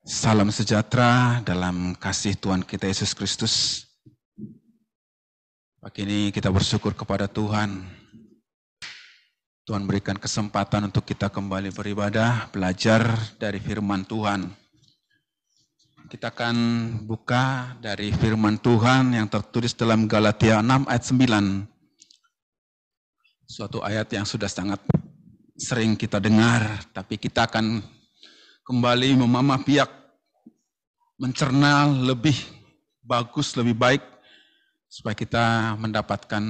Salam sejahtera dalam kasih Tuhan kita Yesus Kristus. Pagi ini kita bersyukur kepada Tuhan. Tuhan berikan kesempatan untuk kita kembali beribadah, belajar dari firman Tuhan. Kita akan buka dari firman Tuhan yang tertulis dalam Galatia 6 ayat 9. Suatu ayat yang sudah sangat sering kita dengar, tapi kita akan kembali memamah biak, mencerna lebih bagus, lebih baik, supaya kita mendapatkan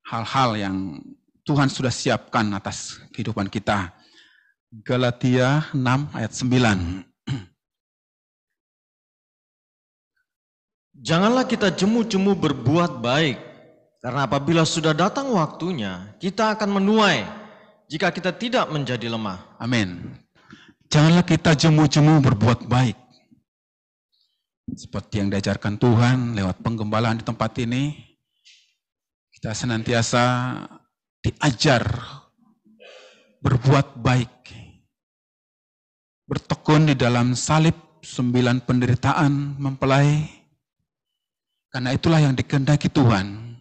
hal-hal yang Tuhan sudah siapkan atas kehidupan kita. Galatia 6 ayat 9. Janganlah kita jemu-jemu berbuat baik, karena apabila sudah datang waktunya, kita akan menuai jika kita tidak menjadi lemah. Amin. Janganlah kita jemu-jemu berbuat baik. Seperti yang diajarkan Tuhan lewat penggembalaan di tempat ini, kita senantiasa diajar berbuat baik. Bertekun di dalam salib 9 penderitaan mempelai. Karena itulah yang dikehendaki Tuhan.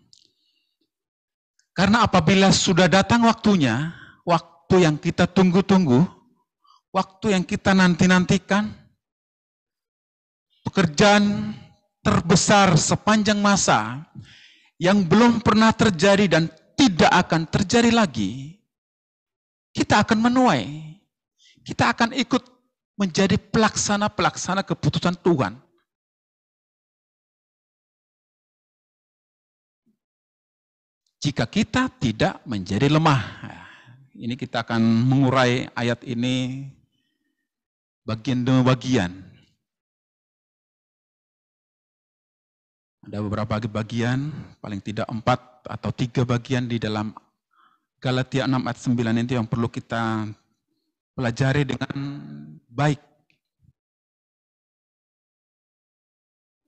Karena apabila sudah datang waktunya, waktu yang kita tunggu-tunggu, waktu yang kita nanti-nantikan, pekerjaan terbesar sepanjang masa yang belum pernah terjadi dan tidak akan terjadi lagi, kita akan menuai. Kita akan ikut menjadi pelaksana-pelaksana keputusan Tuhan. Jika kita tidak menjadi lemah. Ini kita akan mengurai ayat ini bagian demi bagian. Ada beberapa bagian, paling tidak 4 atau 3 bagian di dalam Galatia 6 ayat 9 itu yang perlu kita pelajari dengan baik.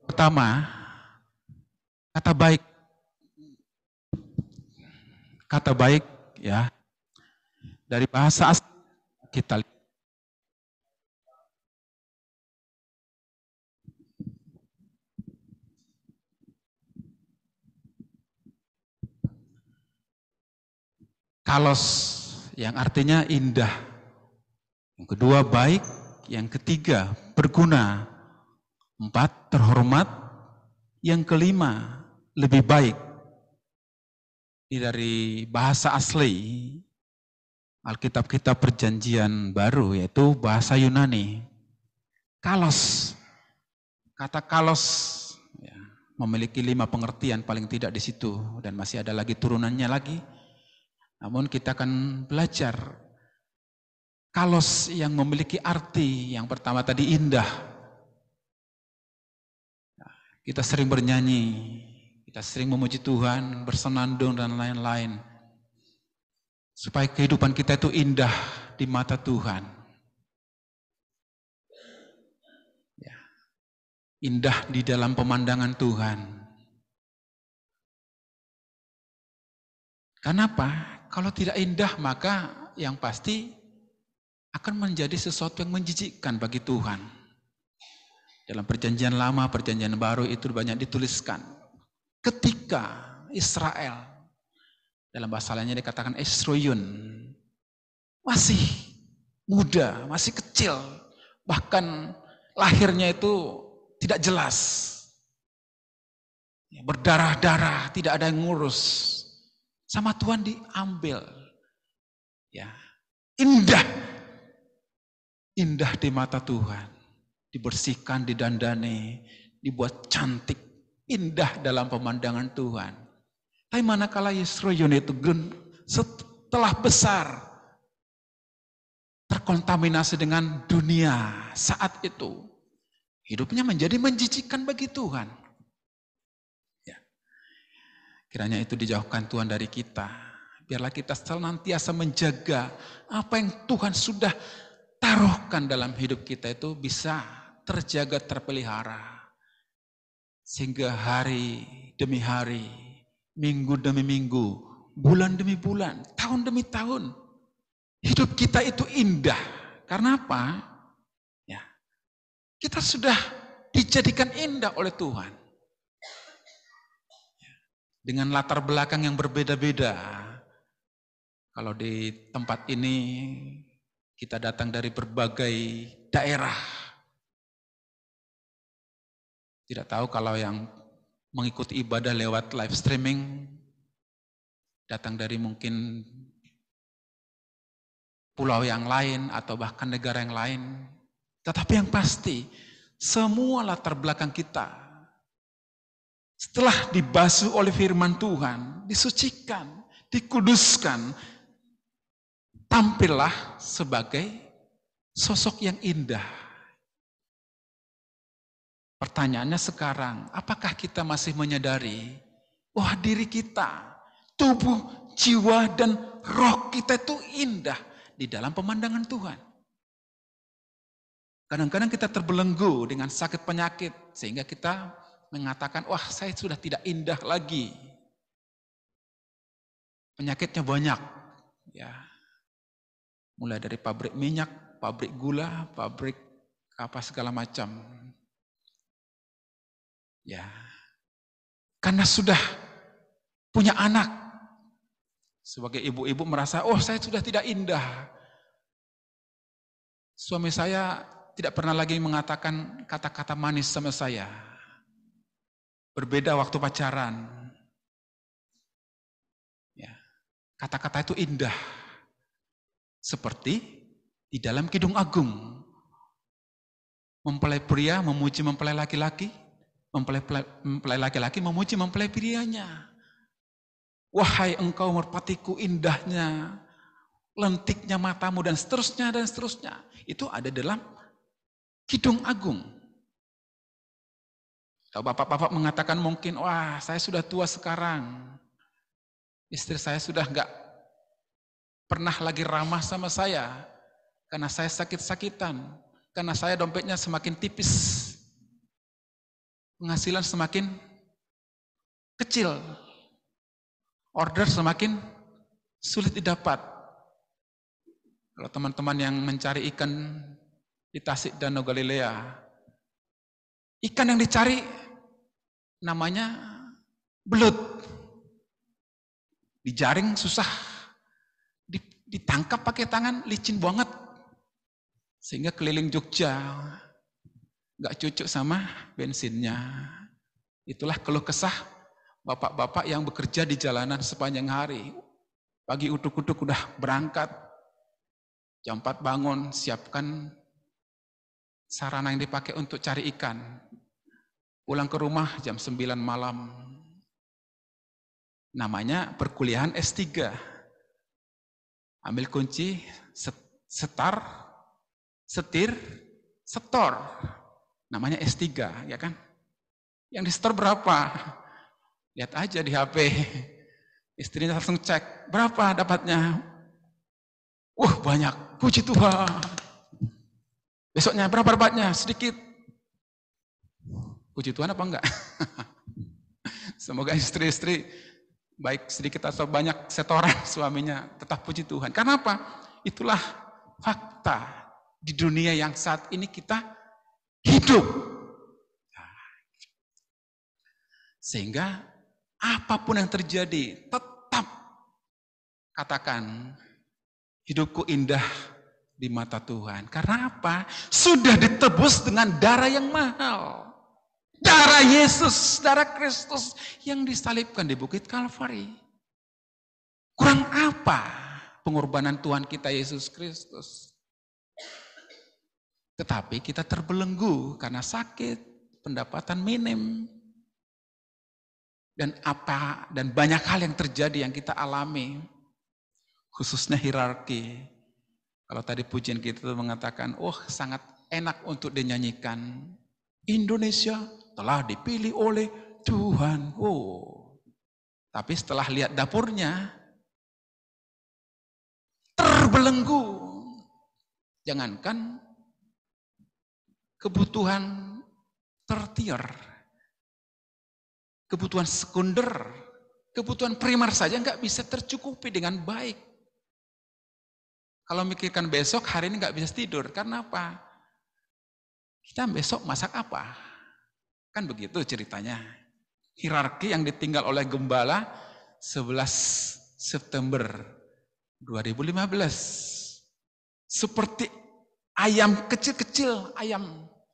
Pertama, kata baik. Kata baik ya, dari bahasa asli kita lihat. Kalos yang artinya indah. Yang kedua baik, yang ketiga berguna. 4 terhormat, yang kelima lebih baik. Dari bahasa asli Alkitab kita Perjanjian Baru, yaitu bahasa Yunani. Kalos, kata kalos ya, memiliki 5 pengertian paling tidak di situ, dan masih ada lagi turunannya lagi. Namun kita akan belajar kalos yang memiliki arti yang pertama tadi indah. Kita sering bernyanyi, kita sering memuji Tuhan, bersenandung dan lain-lain. Supaya kehidupan kita itu indah di mata Tuhan. Ya. Indah di dalam pemandangan Tuhan. Kenapa? Kalau tidak indah maka yang pasti akan menjadi sesuatu yang menjijikkan bagi Tuhan. Dalam Perjanjian Lama, Perjanjian Baru itu banyak dituliskan. Ketika Israel, dalam bahasa lainnya dikatakan Esroyun, masih muda, masih kecil, bahkan lahirnya itu tidak jelas, berdarah-darah, tidak ada yang ngurus, sama Tuhan diambil, ya indah di mata Tuhan, dibersihkan, didandani, dibuat cantik, indah dalam pemandangan Tuhan. Tapi manakala Yesroyun itu setelah besar, terkontaminasi dengan dunia saat itu, hidupnya menjadi menjijikkan bagi Tuhan. Ya. Kiranya itu dijauhkan Tuhan dari kita. Biarlah kita senantiasa menjaga apa yang Tuhan sudah taruhkan dalam hidup kita itu bisa terjaga, terpelihara. Sehingga hari demi hari, minggu demi minggu, bulan demi bulan, tahun demi tahun, hidup kita itu indah. Karena apa? Ya, Kita sudah dijadikan indah oleh Tuhan. Dengan latar belakang yang berbeda-beda. Kalau di tempat ini kita datang dari berbagai daerah. Tidak tahu kalau yang mengikuti ibadah lewat live streaming, datang dari mungkin pulau yang lain atau bahkan negara yang lain. Tetapi yang pasti, semua latar belakang kita, setelah dibasuh oleh firman Tuhan, disucikan, dikuduskan, tampillah sebagai sosok yang indah. Pertanyaannya sekarang, apakah kita masih menyadari bahwa diri kita, tubuh, jiwa, dan roh kita itu indah di dalam pemandangan Tuhan? Kadang-kadang kita terbelenggu dengan sakit penyakit, sehingga kita mengatakan, wah saya sudah tidak indah lagi. Penyakitnya banyak, ya. Mulai dari pabrik minyak, pabrik gula, pabrik apa segala macam. Ya, karena sudah punya anak, sebagai ibu-ibu merasa, oh saya sudah tidak indah. Suami saya tidak pernah lagi mengatakan kata-kata manis sama saya. Berbeda waktu pacaran. Ya, kata-kata itu indah. Seperti di dalam Kidung Agung. Mempelai pria memuji mempelai laki-laki. Mempelai laki-laki memuji mempelai prianya. Wahai engkau merpatiku indahnya, lentiknya matamu, dan seterusnya, dan seterusnya. Itu ada dalam Kidung Agung. Kalau bapak-bapak mengatakan mungkin, wah saya sudah tua sekarang. Istri saya sudah enggak pernah lagi ramah sama saya. Karena saya sakit-sakitan. Karena saya dompetnya semakin tipis. Penghasilan semakin kecil. Order semakin sulit didapat. Kalau teman-teman yang mencari ikan di Tasik Danau Galilea, ikan yang dicari namanya belut. Dijaring susah, ditangkap pakai tangan licin banget. Sehingga keliling Jogja, gak cocok sama bensinnya. Itulah keluh kesah bapak-bapak yang bekerja di jalanan sepanjang hari. Pagi utuk-utuk udah berangkat, jam 4 bangun, siapkan sarana yang dipakai untuk cari ikan. Pulang ke rumah jam 9 malam. Namanya perkuliahan S3. Ambil kunci, setir, setor. Namanya S3, ya kan? Yang disetor berapa? Lihat aja di HP. Istrinya langsung cek, berapa dapatnya? Banyak, puji Tuhan. Besoknya berapa dapatnya? Sedikit. Puji Tuhan apa enggak? Semoga istri-istri baik sedikit atau banyak setoran suaminya tetap puji Tuhan. Karena apa? Itulah fakta di dunia yang saat ini kita hidup. Sehingga apapun yang terjadi tetap katakan hidupku indah di mata Tuhan. Karena apa? Sudah ditebus dengan darah yang mahal. Darah Yesus, darah Kristus yang disalibkan di Bukit Kalvari. Kurang apa pengorbanan Tuhan kita Yesus Kristus? Tetapi kita terbelenggu karena sakit, pendapatan minim. Dan banyak hal yang terjadi yang kita alami. Khususnya hierarki. Kalau tadi pujian kita mengatakan, sangat enak untuk dinyanyikan. Indonesia telah dipilih oleh Tuhan. Tapi setelah lihat dapurnya, terbelenggu. Jangankan kebutuhan tertier, kebutuhan sekunder, kebutuhan primer saja nggak bisa tercukupi dengan baik. Kalau mikirkan besok, hari ini nggak bisa tidur. Karena apa? kita besok masak apa? Kan begitu ceritanya. Hierarki yang ditinggal oleh gembala 11 September 2015. Seperti ayam kecil-kecil,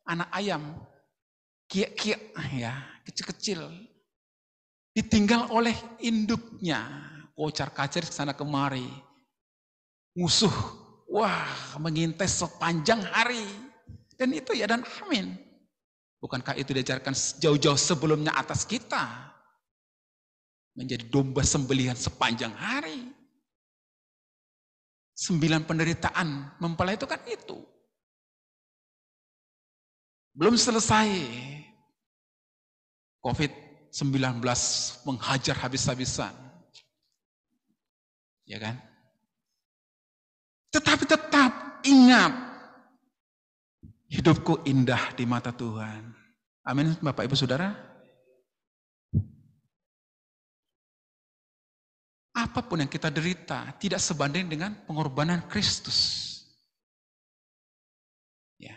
anak ayam, kiek-kiek ya, kecil-kecil. Ditinggal oleh induknya, kocar-kacir kesana kemari. Musuh, wah mengintai sepanjang hari. Dan itu ya dan amin. Bukankah itu diajarkan jauh-jauh sebelumnya atas kita? Menjadi domba sembelihan sepanjang hari. 9 penderitaan mempelai itu kan itu. Belum selesai. COVID-19 menghajar habis-habisan. Ya kan? Tetapi tetap ingat. Hidupku indah di mata Tuhan. Amin, Bapak Ibu Saudara. Apapun yang kita derita tidak sebanding dengan pengorbanan Kristus. Ya.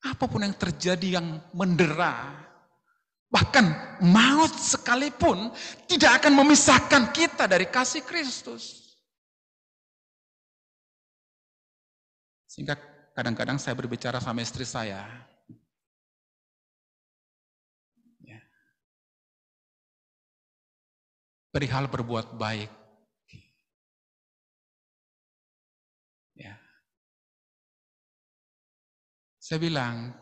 Apapun yang terjadi yang mendera, bahkan maut sekalipun tidak akan memisahkan kita dari kasih Kristus. Sehingga kadang-kadang saya berbicara sama istri saya. Ya. Perihal berbuat baik. Ya. Saya bilang,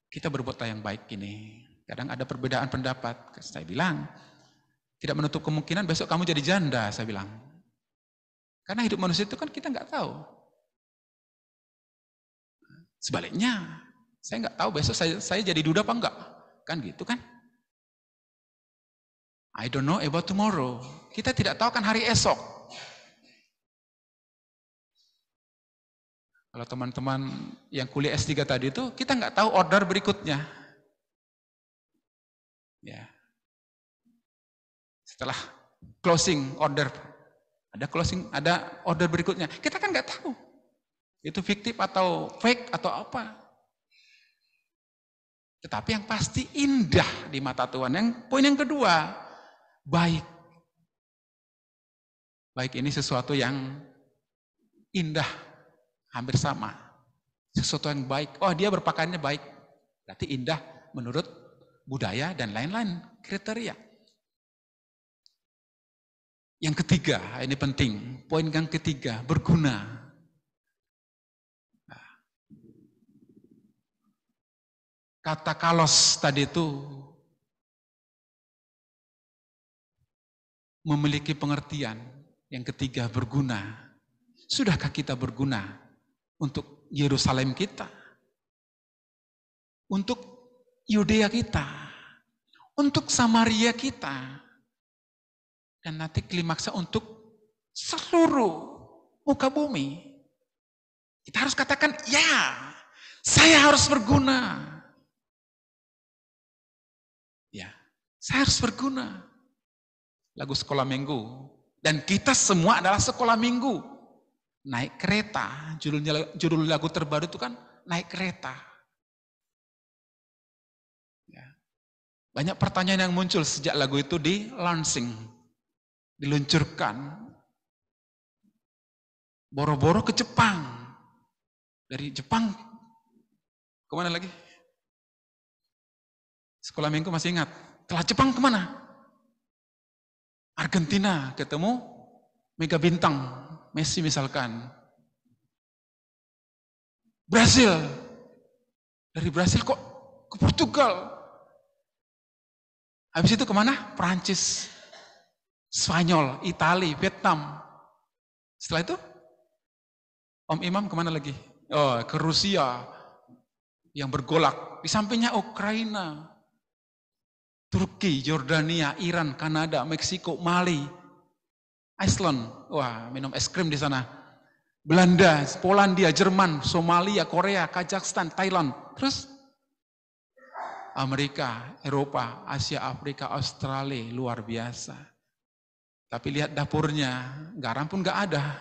kita berbuat yang baik ini. Kadang ada perbedaan pendapat. Saya bilang, tidak menutup kemungkinan besok kamu jadi janda, saya bilang. Karena hidup manusia itu kan kita nggak tahu. Sebaliknya, saya nggak tahu besok saya jadi duda apa enggak. Kan gitu kan? I don't know about tomorrow. Kita tidak tahu kan hari esok. Kalau teman-teman yang kuliah S3 tadi itu, kita nggak tahu order berikutnya. Ya. Setelah closing order, ada order berikutnya. Kita kan nggak tahu. Itu fiktif atau fake atau apa. Tetapi yang pasti indah di mata Tuhan. Poin yang kedua, baik. Baik ini sesuatu yang indah, hampir sama. Sesuatu yang baik. Oh, dia berpakaiannya baik. Berarti indah menurut budaya dan lain-lain kriteria. Yang ketiga, ini penting. Poin yang ketiga, berguna. Kata kalos tadi itu memiliki pengertian. Yang ketiga, berguna. Sudahkah kita berguna untuk Yerusalem kita? Untuk Yudea kita? Untuk Samaria kita? Dan nanti klimaksnya untuk seluruh muka bumi. Kita harus katakan, ya, saya harus berguna. Ya, saya harus berguna. Lagu sekolah minggu. Dan kita semua adalah sekolah minggu. Naik kereta. Judul lagu terbaru itu kan naik kereta. Ya. Banyak pertanyaan yang muncul sejak lagu itu di-launching. Diluncurkan. Boro-boro ke Jepang. Dari Jepang, kemana lagi? Sekolah minggu masih ingat. Setelah Jepang kemana? Argentina ketemu mega bintang, Messi misalkan. Brasil. Dari Brasil kok ke Portugal. Habis itu kemana? Perancis, Spanyol, Itali, Vietnam. Setelah itu, Om Imam kemana lagi? Oh, ke Rusia yang bergolak. Di sampingnya Ukraina, Turki, Yordania, Iran, Kanada, Meksiko, Mali, Iceland. Wah, minum es krim di sana. Belanda, Polandia, Jerman, Somalia, Korea, Kazakhstan, Thailand. Terus Amerika, Eropa, Asia, Afrika, Australia, luar biasa. Tapi lihat dapurnya, garam pun nggak ada.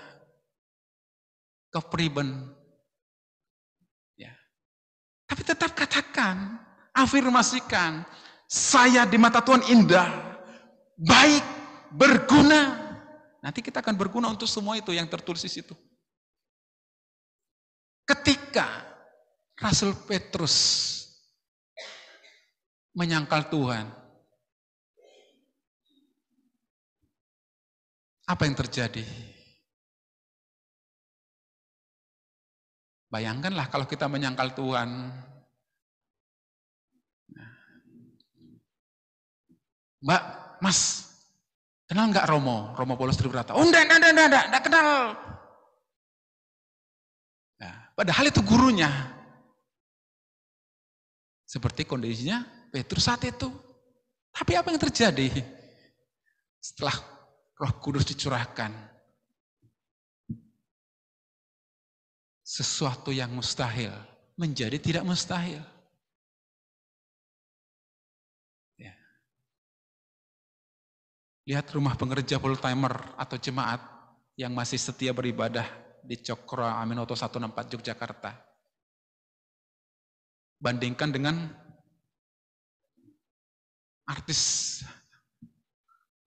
Kepriben. Ya. Tapi tetap katakan, afirmasikan, saya di mata Tuhan indah, baik, berguna. Nanti kita akan berguna untuk semua itu yang tertulis di situ. Ketika Rasul Petrus menyangkal Tuhan, apa yang terjadi? Bayangkanlah kalau kita menyangkal Tuhan. Mbak, Mas, kenal nggak Romo? Romo Paulus Tribrata. Oh, enggak kenal. Nah, padahal itu gurunya. Seperti kondisinya Petrus saat itu. Tapi apa yang terjadi? Setelah Roh Kudus dicurahkan, sesuatu yang mustahil menjadi tidak mustahil. Ya. Lihat rumah pengerja full timer atau jemaat yang masih setia beribadah di Cokro Aminoto 164 Yogyakarta. Bandingkan dengan artis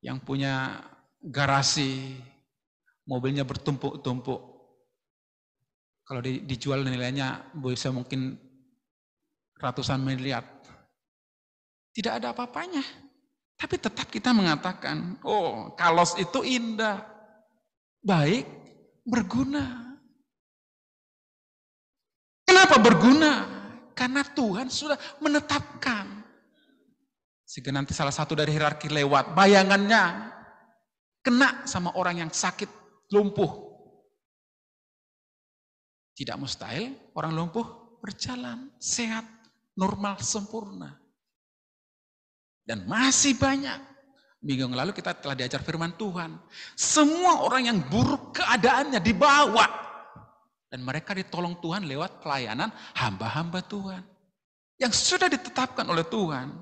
yang punya garasi, mobilnya bertumpuk-tumpuk. Kalau dijual nilainya bisa mungkin ratusan miliar. Tidak ada apa-apanya. Tapi tetap kita mengatakan, oh, kalos itu indah, baik, berguna. Kenapa berguna? Karena Tuhan sudah menetapkan. Sehingga nanti salah satu dari hierarki lewat, bayangannya kena sama orang yang sakit, lumpuh. Tidak mustahil orang lumpuh berjalan, sehat, normal, sempurna. Dan masih banyak. Minggu yang lalu kita telah diajar firman Tuhan. Semua orang yang buruk keadaannya dibawa. Dan mereka ditolong Tuhan lewat pelayanan hamba-hamba Tuhan. Yang sudah ditetapkan oleh Tuhan.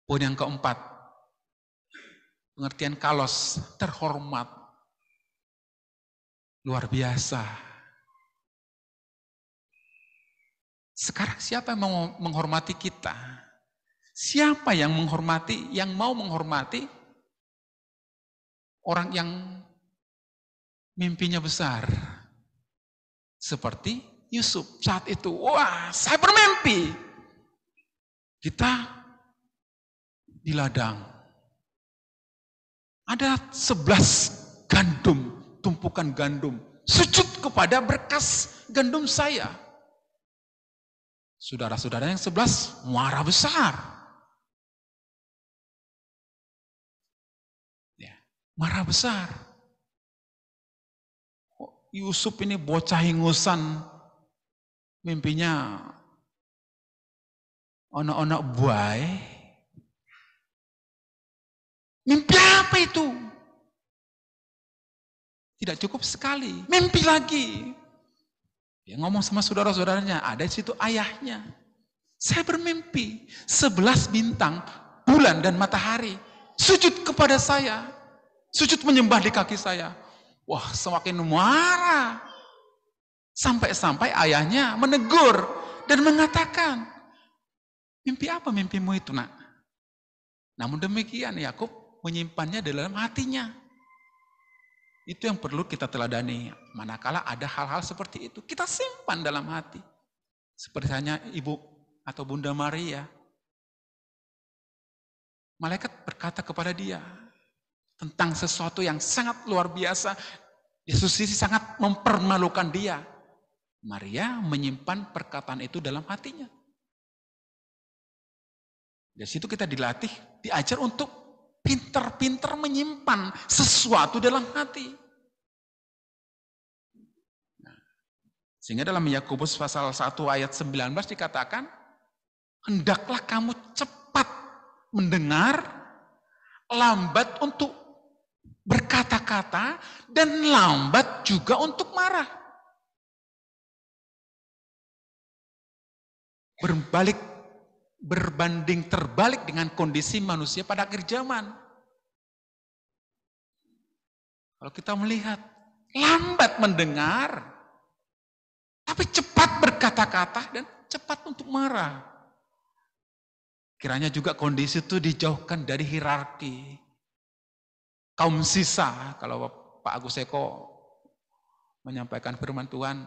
Poin yang keempat. Pengertian kalos, terhormat. Luar biasa. Sekarang siapa yang mau menghormati kita? Siapa yang menghormati, yang mau menghormati orang yang mimpinya besar? Seperti Yusuf saat itu. Wah, saya bermimpi. Kita di ladang. Ada 11 gandum, tumpukan gandum. Sujud kepada berkas gandum saya. Saudara-saudara yang 11 marah besar. Ya, marah besar. Yusuf ini bocah ingusan. Mimpinya anak-anak buai. Mimpi apa itu? Tidak cukup sekali. Mimpi lagi. Dia ngomong sama saudara-saudaranya, ada di situ ayahnya. Saya bermimpi, 11 bintang, bulan dan matahari, sujud kepada saya. Sujud menyembah di kaki saya. Wah, semakin marah. Sampai-sampai ayahnya menegur dan mengatakan, mimpi apa mimpimu itu, nak? Namun demikian, Yakub menyimpannya dalam hatinya. Itu yang perlu kita teladani. Manakala ada hal-hal seperti itu, kita simpan dalam hati. Seperti hanya ibu atau Bunda Maria. Malaikat berkata kepada dia tentang sesuatu yang sangat luar biasa. Yesus ini sangat mempermalukan dia. Maria menyimpan perkataan itu dalam hatinya. Dari situ kita dilatih, diajar untuk pintar-pintar menyimpan sesuatu dalam hati. Sehingga dalam Yakobus pasal 1 ayat 19 dikatakan, hendaklah kamu cepat mendengar, lambat untuk berkata-kata, dan lambat juga untuk marah. Berbanding terbalik dengan kondisi manusia pada akhir zaman. Kalau kita melihat, lambat mendengar, Tapi cepat berkata-kata dan cepat untuk marah. Kiranya juga kondisi itu dijauhkan dari hierarki. Kaum sisa, kalau Pak Agus Eko menyampaikan firman Tuhan,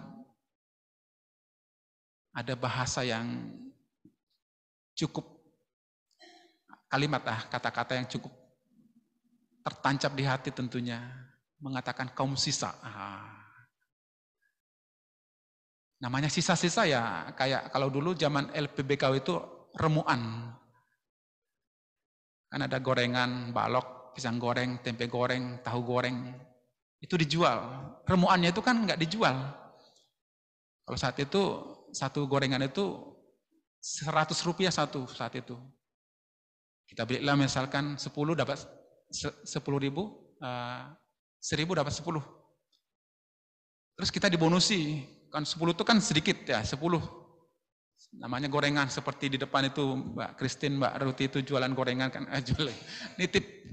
ada bahasa yang cukup, kata-kata yang cukup tertancap di hati tentunya, mengatakan kaum sisa. Namanya sisa-sisa ya, kayak kalau dulu zaman LPBKW itu remuan. Kan ada gorengan, balok, pisang goreng, tempe goreng, tahu goreng, itu dijual. Remuannya itu kan nggak dijual. Kalau saat itu, satu gorengan itu 100 rupiah satu saat itu. Kita belilah misalkan 10 dapat 10.000, 1.000 dapat 10. Terus kita dibonusi, kan 10 itu kan sedikit ya, 10. Namanya gorengan, seperti di depan itu Mbak Christine, Mbak Ruti itu jualan gorengan kan, jualan,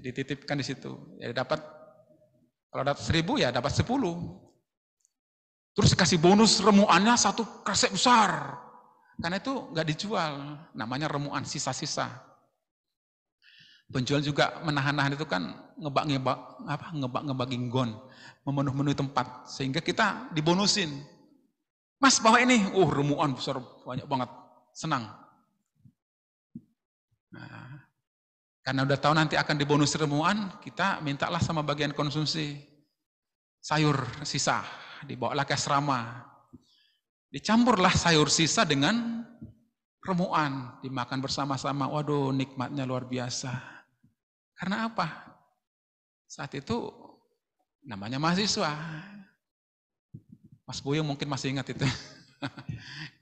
dititipkan di situ. Ya dapat, kalau dapat 1.000 ya dapat 10. Terus kasih bonus remuannya satu kresek besar. Karena itu nggak dijual, namanya remuan sisa-sisa. Penjual juga menahan-nahan itu kan ngebak gon, memenuhi tempat, sehingga kita dibonusin. Mas bawa ini, remuan besar banyak banget, senang. Nah, karena udah tahu nanti akan dibonus remuan, kita mintalah sama bagian konsumsi sayur sisa, dibawalah ke asrama, dicampurlah sayur sisa dengan remuan, dimakan bersama-sama. Waduh, nikmatnya luar biasa. Karena apa? Saat itu namanya mahasiswa. Mas Boyo mungkin masih ingat itu.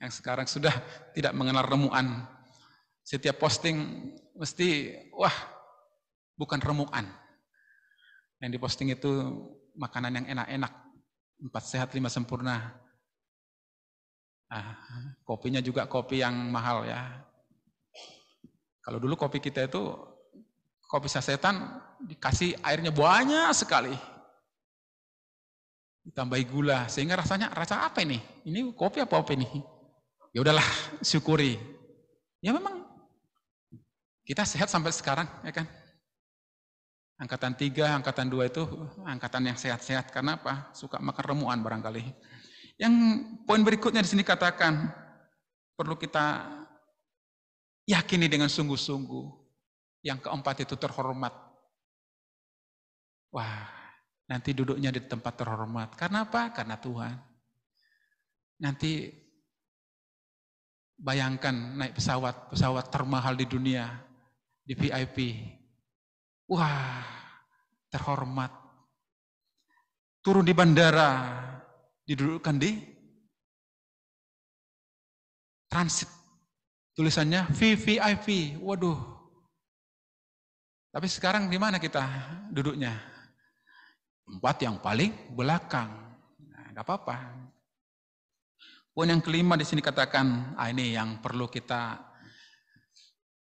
Yang sekarang sudah tidak mengenal remuan. Setiap posting mesti, bukan remuan. Yang diposting itu makanan yang enak-enak. 4 sehat 5 sempurna. Kopinya juga kopi yang mahal ya. Kalau dulu kopi kita itu, kopi sasetan dikasih airnya banyak sekali. Ditambahi gula, sehingga rasanya rasa apa ini? Ini kopi apa ini? Ya udahlah, syukuri. Ya memang kita sehat sampai sekarang, ya kan? Angkatan 3, angkatan 2 itu angkatan yang sehat-sehat. Karena apa? Suka makan remuan barangkali. Yang poin berikutnya di sini katakan, perlu kita yakini dengan sungguh-sungguh. Yang keempat itu terhormat. Nanti duduknya di tempat terhormat. Karena apa? Karena Tuhan. Nanti bayangkan naik pesawat termahal di dunia, di VIP. Terhormat. Turun di bandara, didudukkan di transit. Tulisannya VVIP. Waduh. Tapi sekarang di mana kita duduknya? Tempat yang paling belakang. Enggak apa-apa. Poin yang kelima di sini katakan, ini yang perlu kita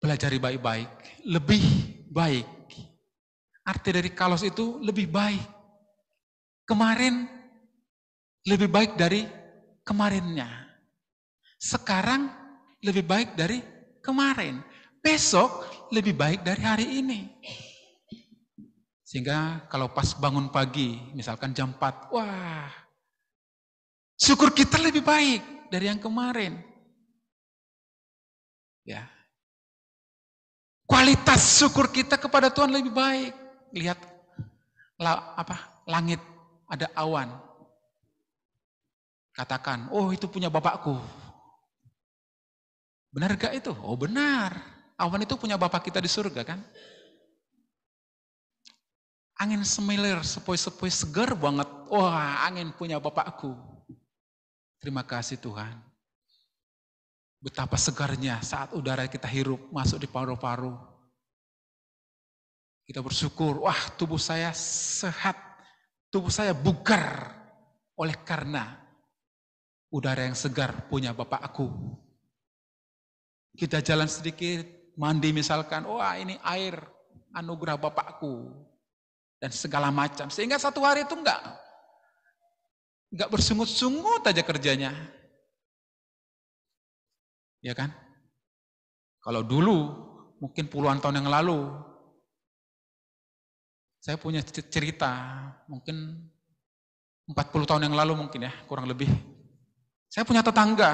pelajari baik-baik. Lebih baik. Arti dari kalos itu lebih baik. Kemarin lebih baik dari kemarinnya. Sekarang lebih baik dari kemarin. Besok lebih baik dari hari ini. Sehingga kalau pas bangun pagi, misalkan jam 4, syukur kita lebih baik dari yang kemarin. Ya. Kualitas syukur kita kepada Tuhan lebih baik. Lihat langit, ada awan. Katakan, itu punya Bapakku. Benar gak itu? Benar. Awan itu punya Bapak kita di surga kan? Angin semilir, sepoi-sepoi segar banget. Angin punya Bapakku. Terima kasih Tuhan. Betapa segarnya saat udara kita hirup masuk di paru-paru. Kita bersyukur, tubuh saya sehat. Tubuh saya bugar. Oleh karena udara yang segar punya Bapakku. Kita jalan sedikit, mandi misalkan, ini air anugerah Bapakku. Dan segala macam. Sehingga satu hari itu enggak bersungut-sungut aja kerjanya. Ya kan? Kalau dulu, mungkin puluhan tahun yang lalu, saya punya cerita, mungkin 40 tahun yang lalu mungkin ya, kurang lebih. Saya punya tetangga,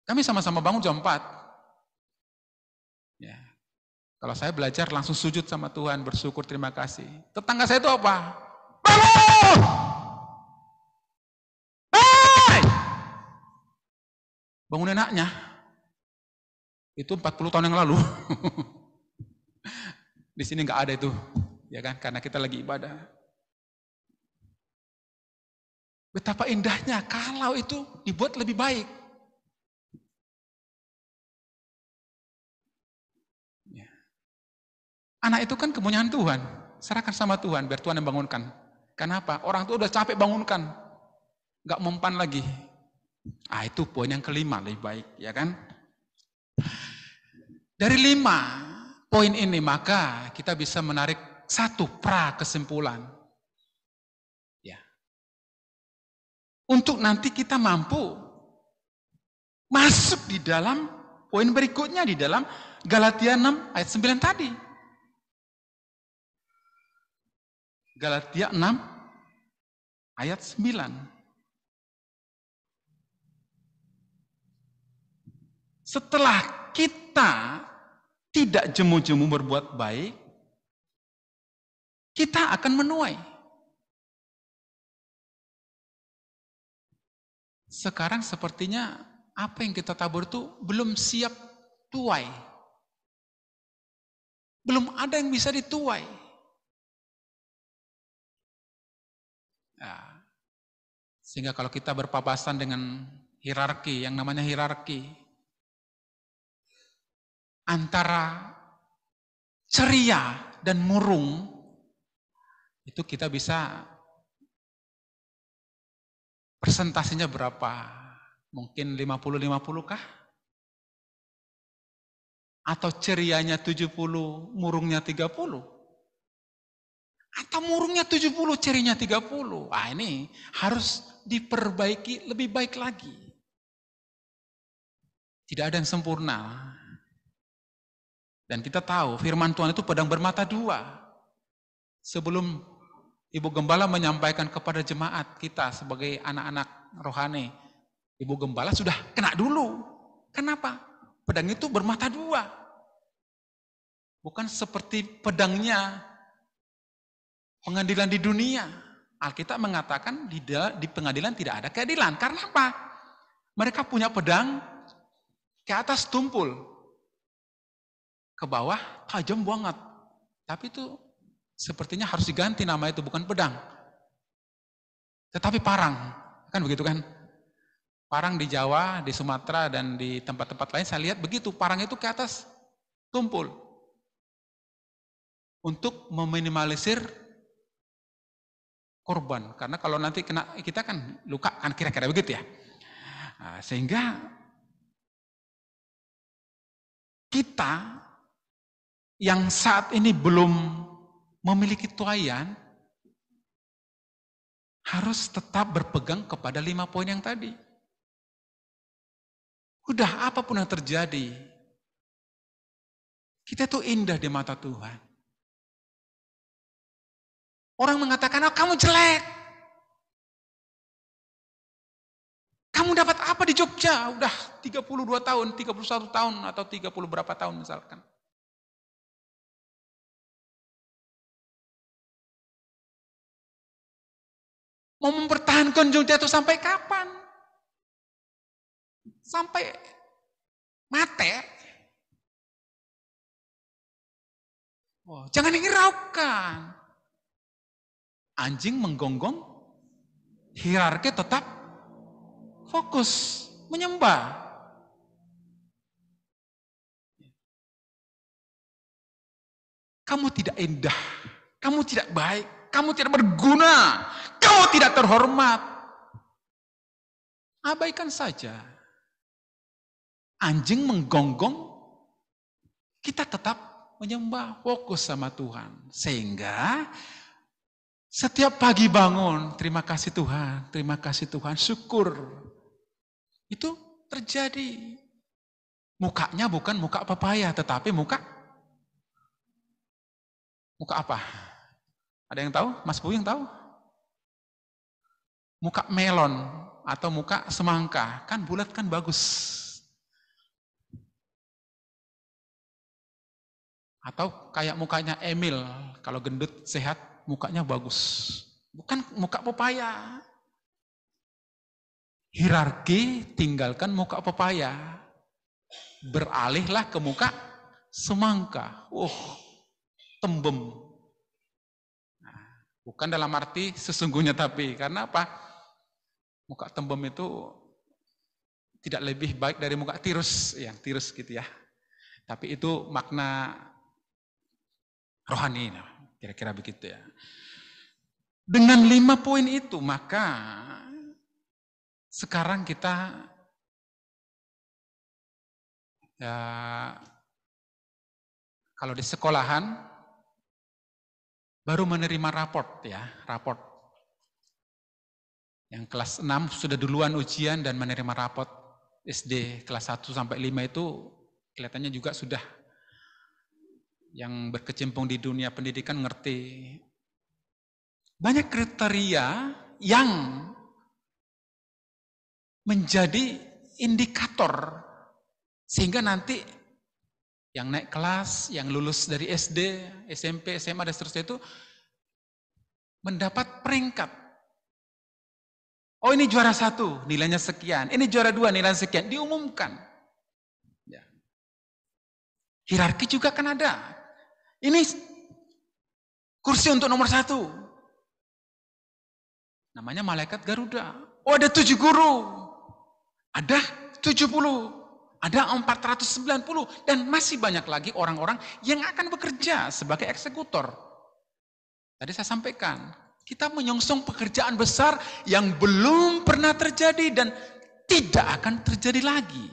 kami sama-sama bangun jam 4. Ya. Kalau saya belajar langsung sujud sama Tuhan, bersyukur, terima kasih. Tetangga saya itu apa? Bangun! Hai! Bangun enaknya. Itu 40 tahun yang lalu. Di sini nggak ada itu, ya kan? Karena kita lagi ibadah. Betapa indahnya kalau itu dibuat lebih baik. Ya. Anak itu kan kepunyaan Tuhan. Serahkan sama Tuhan, biar Tuhan yang bangunkan. Kenapa? Orang itu udah capek bangunkan. Nggak mempan lagi. Itu poin yang kelima, lebih baik, ya kan? Dari 5 poin ini, maka kita bisa menarik 1 kesimpulan. Ya. Untuk nanti kita mampu masuk di dalam poin berikutnya, di dalam Galatia 6 ayat 9 tadi. Galatia 6 ayat 9. Setelah kita tidak jemu-jemu berbuat baik, kita akan menuai. Sekarang sepertinya apa yang kita tabur itu belum siap tuai. Belum ada yang bisa dituai. Ya. Sehingga kalau kita berpapasan dengan hierarki, yang namanya hierarki, antara ceria dan murung, itu kita bisa persentasinya berapa? Mungkin 50-50 kah? Atau cerianya 70, murungnya 30? Atau murungnya 70, cerinya 30? Ini harus diperbaiki lebih baik lagi. Tidak ada yang sempurna. Dan kita tahu firman Tuhan itu pedang bermata 2. Sebelum Ibu Gembala menyampaikan kepada jemaat kita sebagai anak-anak rohani, Ibu Gembala sudah kena dulu. Kenapa? Pedang itu bermata 2. Bukan seperti pedangnya pengadilan di dunia. Alkitab mengatakan di pengadilan tidak ada keadilan. Karena apa? Mereka punya pedang ke atas tumpul, ke bawah tajam banget. Tapi itu sepertinya harus diganti nama itu, bukan pedang. Tetapi parang, kan begitu kan? Parang di Jawa, di Sumatera, dan di tempat-tempat lain saya lihat begitu, parang itu ke atas tumpul. Untuk meminimalisir korban. Karena kalau nanti kena kita kan luka, kan kira-kira begitu ya. Sehingga kita yang saat ini belum memiliki tuaian, harus tetap berpegang kepada 5 poin yang tadi. Udah apapun yang terjadi, kita tuh indah di mata Tuhan. Orang mengatakan, kamu jelek. Kamu dapat apa di Jogja? Udah 32 tahun, 31 tahun, atau 30 berapa tahun misalkan. Mau mempertahankan Jogja itu sampai kapan? Sampai mati? Jangan hiraukan. Anjing menggonggong, hierarki tetap fokus menyembah. Kamu tidak indah, kamu tidak baik, kamu tidak berguna, kamu tidak terhormat. Abaikan saja. Anjing menggonggong, kita tetap menyembah, fokus sama Tuhan. Sehingga setiap pagi bangun, terima kasih Tuhan, syukur. Itu terjadi. Mukanya bukan muka pepaya, tetapi muka apa? Ada yang tahu? Mas Bu yang tahu? Muka melon atau muka semangka, kan bulat kan bagus. Atau kayak mukanya Emil, kalau gendut sehat, mukanya bagus. Bukan muka pepaya. Hierarki, tinggalkan muka pepaya. Beralihlah ke muka semangka. Tembem. Nah, bukan dalam arti sesungguhnya tapi, karena apa? Muka tembem itu tidak lebih baik dari muka tirus, yang tirus gitu ya. Tapi itu makna rohani, kira-kira begitu ya. Dengan 5 poin itu, maka sekarang kita ya, kalau di sekolahan baru menerima raport ya, raport. Yang kelas 6 sudah duluan ujian dan menerima raport. SD kelas 1 sampai 5 itu kelihatannya juga sudah yang berkecimpung di dunia pendidikan ngerti. Banyak kriteria yang menjadi indikator sehingga nanti yang naik kelas, yang lulus dari SD, SMP, SMA dan seterusnya itu mendapat peringkat. Oh ini juara 1, nilainya sekian. Ini juara 2, nilainya sekian. Diumumkan. Ya. Hierarki juga kan ada. Ini kursi untuk nomor 1. Namanya malaikat Garuda. Oh ada 7 guru. Ada 70. Ada 490 dan masih banyak lagi orang-orang yang akan bekerja sebagai eksekutor. Tadi saya sampaikan, kita menyongsong pekerjaan besar yang belum pernah terjadi dan tidak akan terjadi lagi.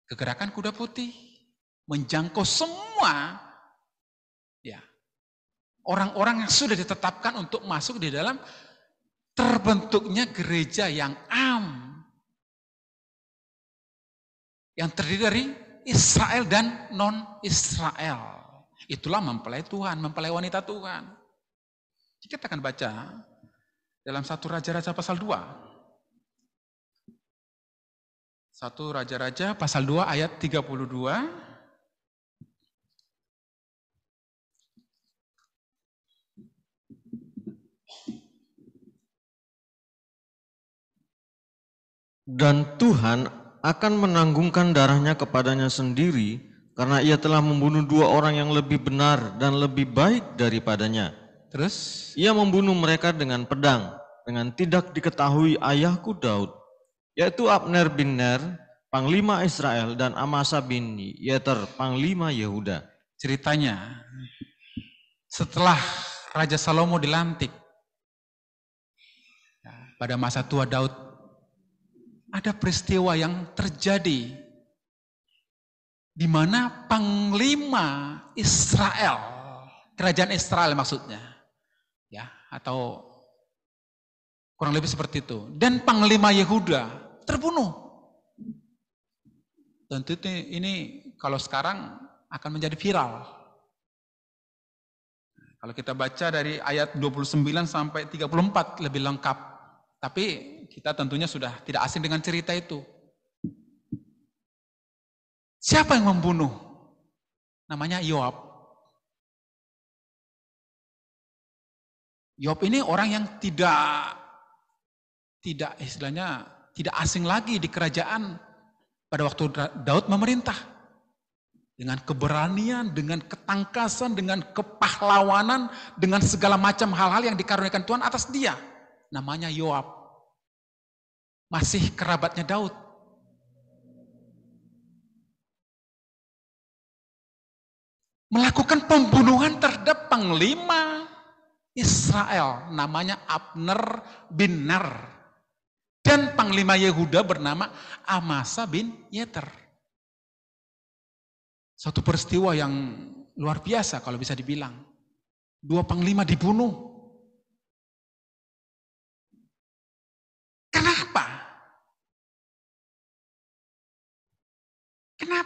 Kegerakan kuda putih menjangkau semua ya, orang-orang yang sudah ditetapkan untuk masuk di dalam terbentuknya gereja yang yang terdiri dari Israel dan non-Israel. Itulah mempelai Tuhan, mempelai wanita Tuhan. Kita akan baca dalam 1 Raja-Raja pasal 2. 1 Raja-Raja pasal 2 ayat 32. Dan Tuhan akan menanggungkan darahnya kepadanya sendiri, karena ia telah membunuh 2 orang yang lebih benar dan lebih baik daripadanya. Terus? Ia membunuh mereka dengan pedang, dengan tidak diketahui ayahku Daud, yaitu Abner bin Ner, panglima Israel, dan Amasa bin Yeter, panglima Yehuda. Ceritanya, setelah Raja Salomo dilantik, pada masa tua Daud, ada peristiwa yang terjadi di mana panglima Israel, kerajaan Israel maksudnya, ya, atau kurang lebih seperti itu, dan panglima Yehuda terbunuh. Tentu ini kalau sekarang akan menjadi viral. Kalau kita baca dari ayat 29 sampai 34 lebih lengkap, tapi kita tentunya sudah tidak asing dengan cerita itu. Siapa yang membunuh? Namanya Yoab. Yoab ini orang yang tidak istilahnya tidak asing lagi di kerajaan pada waktu Daud memerintah. Dengan keberanian, dengan ketangkasan, dengan kepahlawanan, dengan segala macam hal-hal yang dikaruniakan Tuhan atas dia. Namanya Yoab. Masih kerabatnya Daud. Melakukan pembunuhan terhadap panglima Israel. Namanya Abner bin Ner. Dan panglima Yehuda bernama Amasa bin Yeter. Satu peristiwa yang luar biasa kalau bisa dibilang. 2 panglima dibunuh. Kenapa?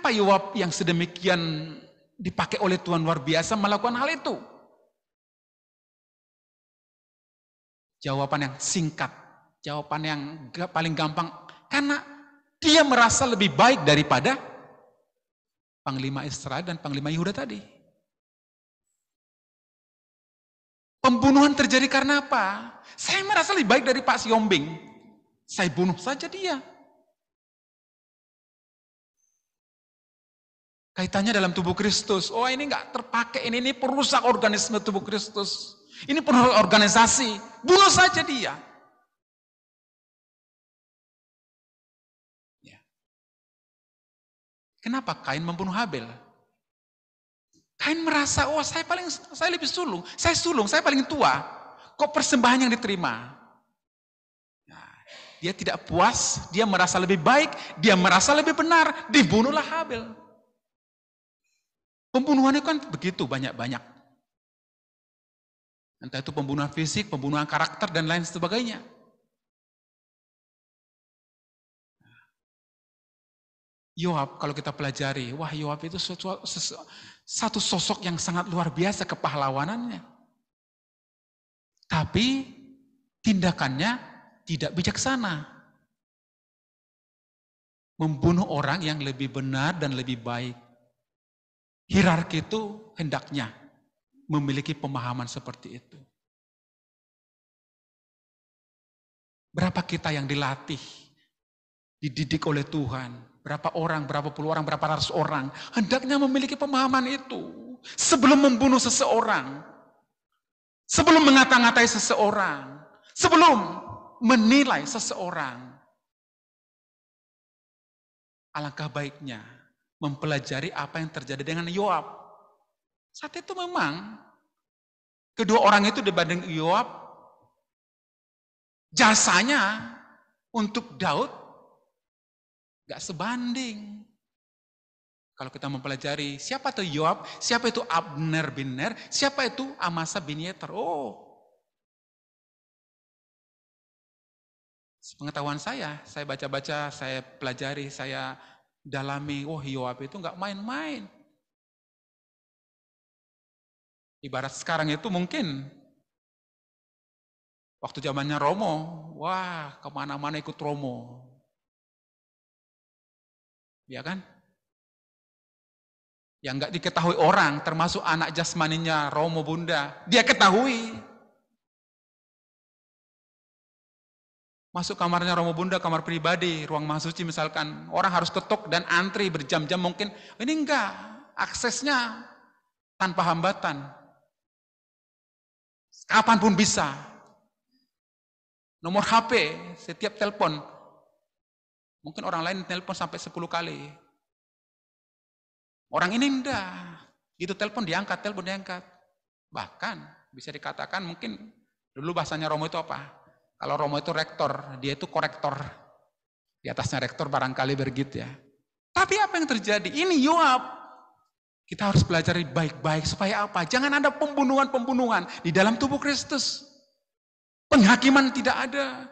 Kenapa Yoab yang sedemikian dipakai oleh Tuhan luar biasa melakukan hal itu? Jawaban yang singkat, jawaban yang paling gampang. Karena dia merasa lebih baik daripada Panglima Israel dan Panglima Yehuda tadi. Pembunuhan terjadi karena apa? Saya merasa lebih baik dari Pak Siombing. Saya bunuh saja dia. Kaitannya dalam tubuh Kristus. Oh, ini nggak terpakai, ini perusak organisme tubuh Kristus. Ini perusak organisasi. Bunuh saja dia. Ya. Kenapa Kain membunuh Habel? Kain merasa, oh saya lebih sulung, saya paling tua. Kok persembahan yang diterima? Nah, dia tidak puas, dia merasa lebih baik, dia merasa lebih benar, dibunuhlah Habel. Pembunuhan itu kan begitu banyak-banyak. Entah itu pembunuhan fisik, pembunuhan karakter, dan lain sebagainya. Yoab, kalau kita pelajari, wah Yoab itu satu sosok yang sangat luar biasa kepahlawanannya. Tapi tindakannya tidak bijaksana. Membunuh orang yang lebih benar dan lebih baik. Hierarki itu hendaknya memiliki pemahaman seperti itu. Berapa kita yang dilatih, dididik oleh Tuhan, berapa orang, berapa puluh orang, berapa ratus orang, hendaknya memiliki pemahaman itu. Sebelum membunuh seseorang, sebelum mengata-ngatai seseorang, sebelum menilai seseorang, alangkah baiknya mempelajari apa yang terjadi dengan Yoab. Saat itu memang kedua orang itu dibanding Yoab, jasanya untuk Daud gak sebanding. Kalau kita mempelajari siapa itu Yoab, siapa itu Abner bin Ner, siapa itu Amasa bin Yeter. Oh, pengetahuan saya baca-baca, saya pelajari, saya dalami. Oh, Yoab itu gak main-main. Ibarat sekarang itu mungkin waktu zamannya Romo, wah kemana-mana ikut Romo. Ya kan? Yang nggak diketahui orang, termasuk anak jasmaninya Romo Bunda, dia ketahui. Masuk kamarnya Romo Bunda, kamar pribadi, ruang mahasuci misalkan, orang harus ketuk dan antri berjam-jam mungkin. Ini enggak, aksesnya tanpa hambatan. Kapanpun bisa. Nomor HP, setiap telepon. Mungkin orang lain telepon sampai 10 kali. Orang ini enggak. Gitu telepon diangkat. Bahkan bisa dikatakan mungkin dulu bahasanya Romo itu apa? Kalau Romo itu rektor, dia itu korektor. Di atasnya rektor barangkali begitu ya. Tapi apa yang terjadi? Ini Yoab. Kita harus pelajari baik-baik supaya apa? Jangan ada pembunuhan-pembunuhan di dalam tubuh Kristus. Penghakiman tidak ada.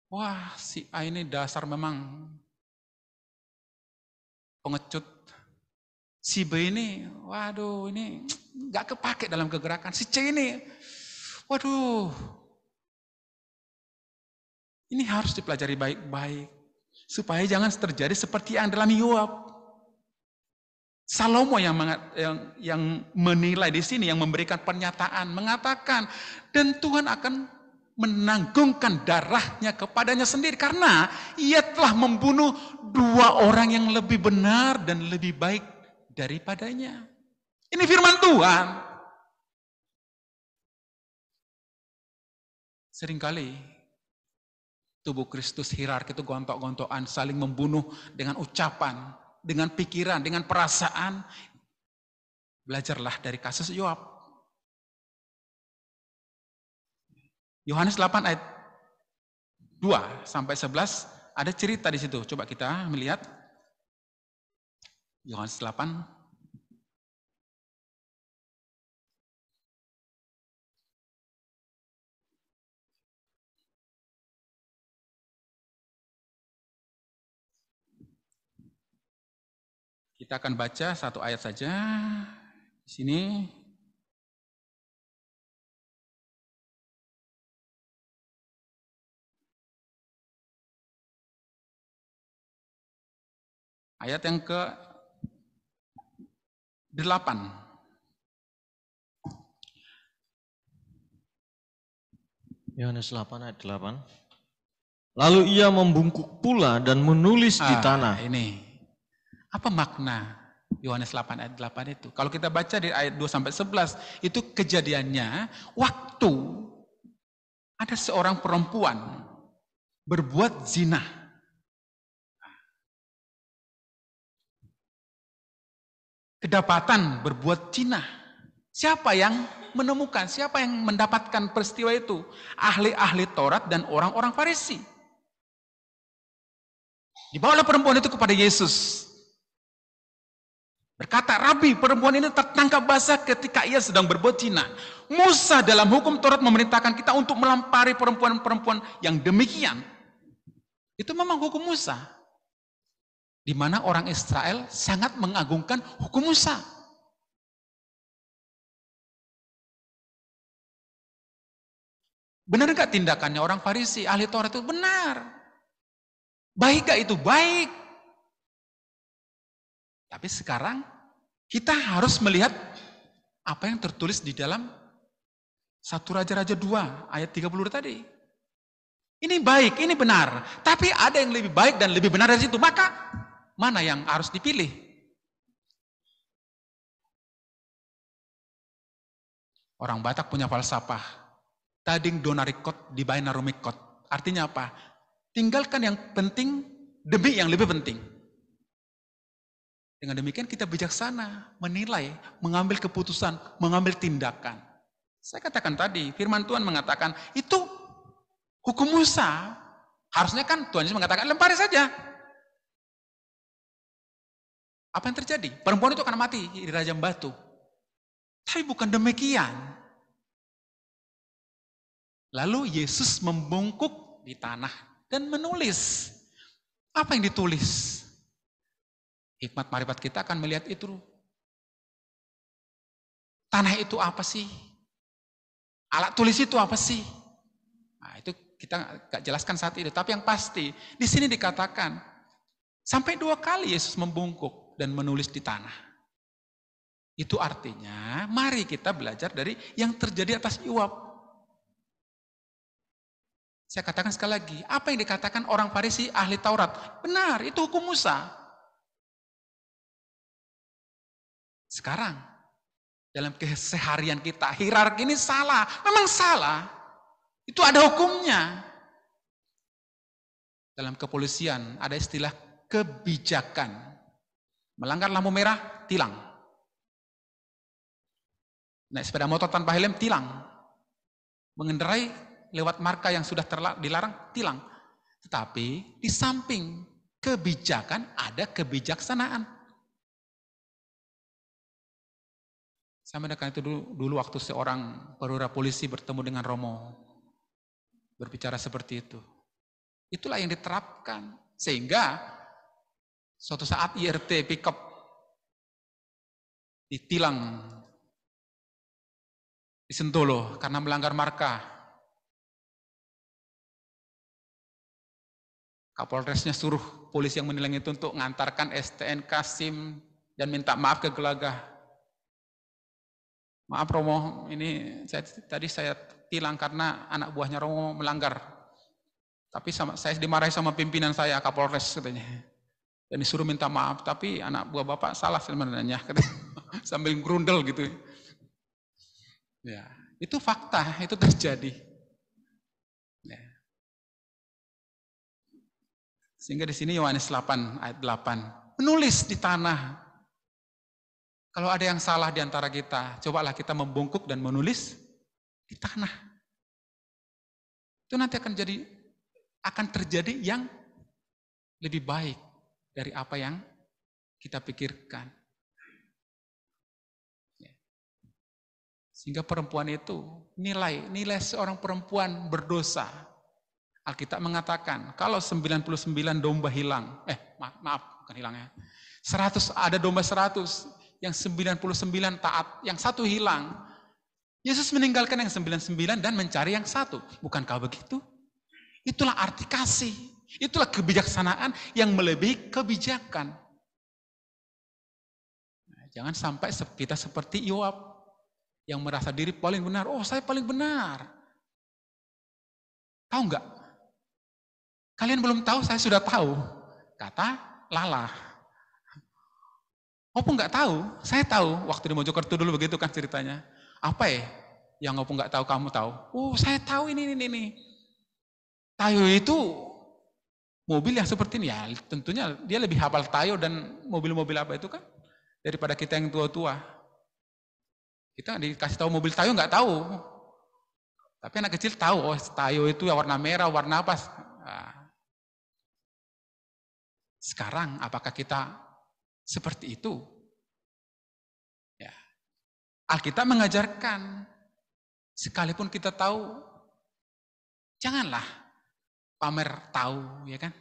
Wah, si A ini dasar memang pengecut. Si B ini, waduh ini gak kepake dalam kegerakan. Si C ini, waduh, ini harus dipelajari baik-baik. Supaya jangan terjadi seperti yang dalam Yoab. Salomo yang menilai di sini, yang memberikan pernyataan, mengatakan, dan Tuhan akan menanggungkan darahnya kepadanya sendiri, karena ia telah membunuh dua orang yang lebih benar dan lebih baik daripadanya. Ini firman Tuhan. Seringkali tubuh Kristus hierarki itu gontok-gontokan, saling membunuh dengan ucapan, dengan pikiran, dengan perasaan. Belajarlah dari kasus Yoab. Yohanes 8 ayat 2 sampai 11 ada cerita di situ. Coba kita melihat. Yohanes 8. Kita akan baca satu ayat saja. Di sini. Ayat yang ke-8. Yohanes 8 ayat 8. Lalu ia membungkuk pula dan menulis di tanah. Ini. Apa makna Yohanes 8 ayat 8 itu? Kalau kita baca di ayat 2 sampai 11, itu kejadiannya waktu ada seorang perempuan berbuat zina. Kedapatan berbuat zina. Siapa yang menemukan? Siapa yang mendapatkan peristiwa itu? Ahli-ahli Taurat dan orang-orang Farisi. Dibawalah perempuan itu kepada Yesus. Berkata, Rabi, perempuan ini tertangkap basah ketika ia sedang berbuat zina. Musa dalam hukum Taurat memerintahkan kita untuk melampari perempuan-perempuan yang demikian. Itu memang hukum Musa. Di mana orang Israel sangat mengagungkan hukum Musa. Benar gak tindakannya orang Farisi, ahli Taurat itu? Benar. Baik gak itu? Baik. Tapi sekarang kita harus melihat apa yang tertulis di dalam 1 Raja-Raja 2 ayat 30 tadi. Ini baik, ini benar. Tapi ada yang lebih baik dan lebih benar dari situ. Maka mana yang harus dipilih? Orang Batak punya falsafah. Tading donarikot dibayna rumikot. Artinya apa? Tinggalkan yang penting demi yang lebih penting. Dengan demikian kita bijaksana, menilai, mengambil keputusan, mengambil tindakan. Saya katakan tadi, firman Tuhan mengatakan, itu hukum Musa. Harusnya kan Tuhan Yesus mengatakan, lempari saja. Apa yang terjadi? Perempuan itu akan mati di rajam batu. Tapi bukan demikian. Lalu Yesus membungkuk di tanah dan menulis. Apa yang ditulis? Hikmat marifat kita akan melihat itu. Tanah itu apa sih? Alat tulis itu apa sih? Nah, itu kita gak jelaskan saat ini. Tapi yang pasti, di sini dikatakan, sampai 2 kali Yesus membungkuk dan menulis di tanah. Itu artinya, mari kita belajar dari yang terjadi atas Iwab. Saya katakan sekali lagi, apa yang dikatakan orang Farisi ahli Taurat? Benar, itu hukum Musa. Sekarang, dalam keseharian kita, hierarki ini salah. Memang salah. Itu ada hukumnya. Dalam kepolisian ada istilah kebijakan. Melanggar lampu merah, tilang. Naik sepeda motor tanpa helm, tilang. Mengendarai lewat marka yang sudah dilarang, tilang. Tetapi di samping kebijakan ada kebijaksanaan. Saya mendengar itu dulu waktu seorang perwira polisi bertemu dengan Romo. Berbicara seperti itu. Itulah yang diterapkan. Sehingga suatu saat IRT pickup ditilang di Sentolo karena melanggar marka. Kapolresnya suruh polisi yang menilang itu untuk mengantarkan STNK, SIM, dan minta maaf ke Gelagah. Maaf Romo, ini tadi saya tilang karena anak buahnya Romo melanggar. Tapi saya dimarahi sama pimpinan saya, Kapolres katanya. Dan disuruh minta maaf, tapi anak buah bapak salah sebenarnya. Sambil gerundel gitu. Ya, itu fakta, itu terjadi. Ya. Sehingga di sini Yohanes 8 ayat 8 menulis di tanah. Kalau ada yang salah di antara kita, cobalah kita membungkuk dan menulis di tanah. Itu nanti akan terjadi yang lebih baik dari apa yang kita pikirkan. Sehingga perempuan itu nilai seorang perempuan berdosa. Alkitab mengatakan, kalau 99 domba hilang, bukan hilangnya. 100 ada domba 100, yang 99 taat, yang satu hilang. Yesus meninggalkan yang 99 dan mencari yang satu. Bukankah begitu? Itulah arti kasih. Itulah kebijaksanaan yang melebihi kebijakan. Nah, jangan sampai kita seperti Yoab yang merasa diri paling benar. Oh, saya paling benar. Tahu enggak? Kalian belum tahu, saya sudah tahu. Kata Lala. Opung enggak tahu, saya tahu. Waktu di Mojokerto dulu begitu kan ceritanya. Apa ya yang Opung enggak tahu, kamu tahu? Oh, saya tahu ini. Tayo itu mobil yang seperti ini. Ya tentunya dia lebih hafal Tayo dan mobil-mobil apa itu kan daripada kita yang tua-tua. Kita dikasih tahu mobil Tayo nggak tahu. Tapi anak kecil tahu, oh Tayo itu warna merah, warna apa. Nah, sekarang apakah kita seperti itu? Ya. Alkitab mengajarkan, sekalipun kita tahu, janganlah pamer tahu, ya kan?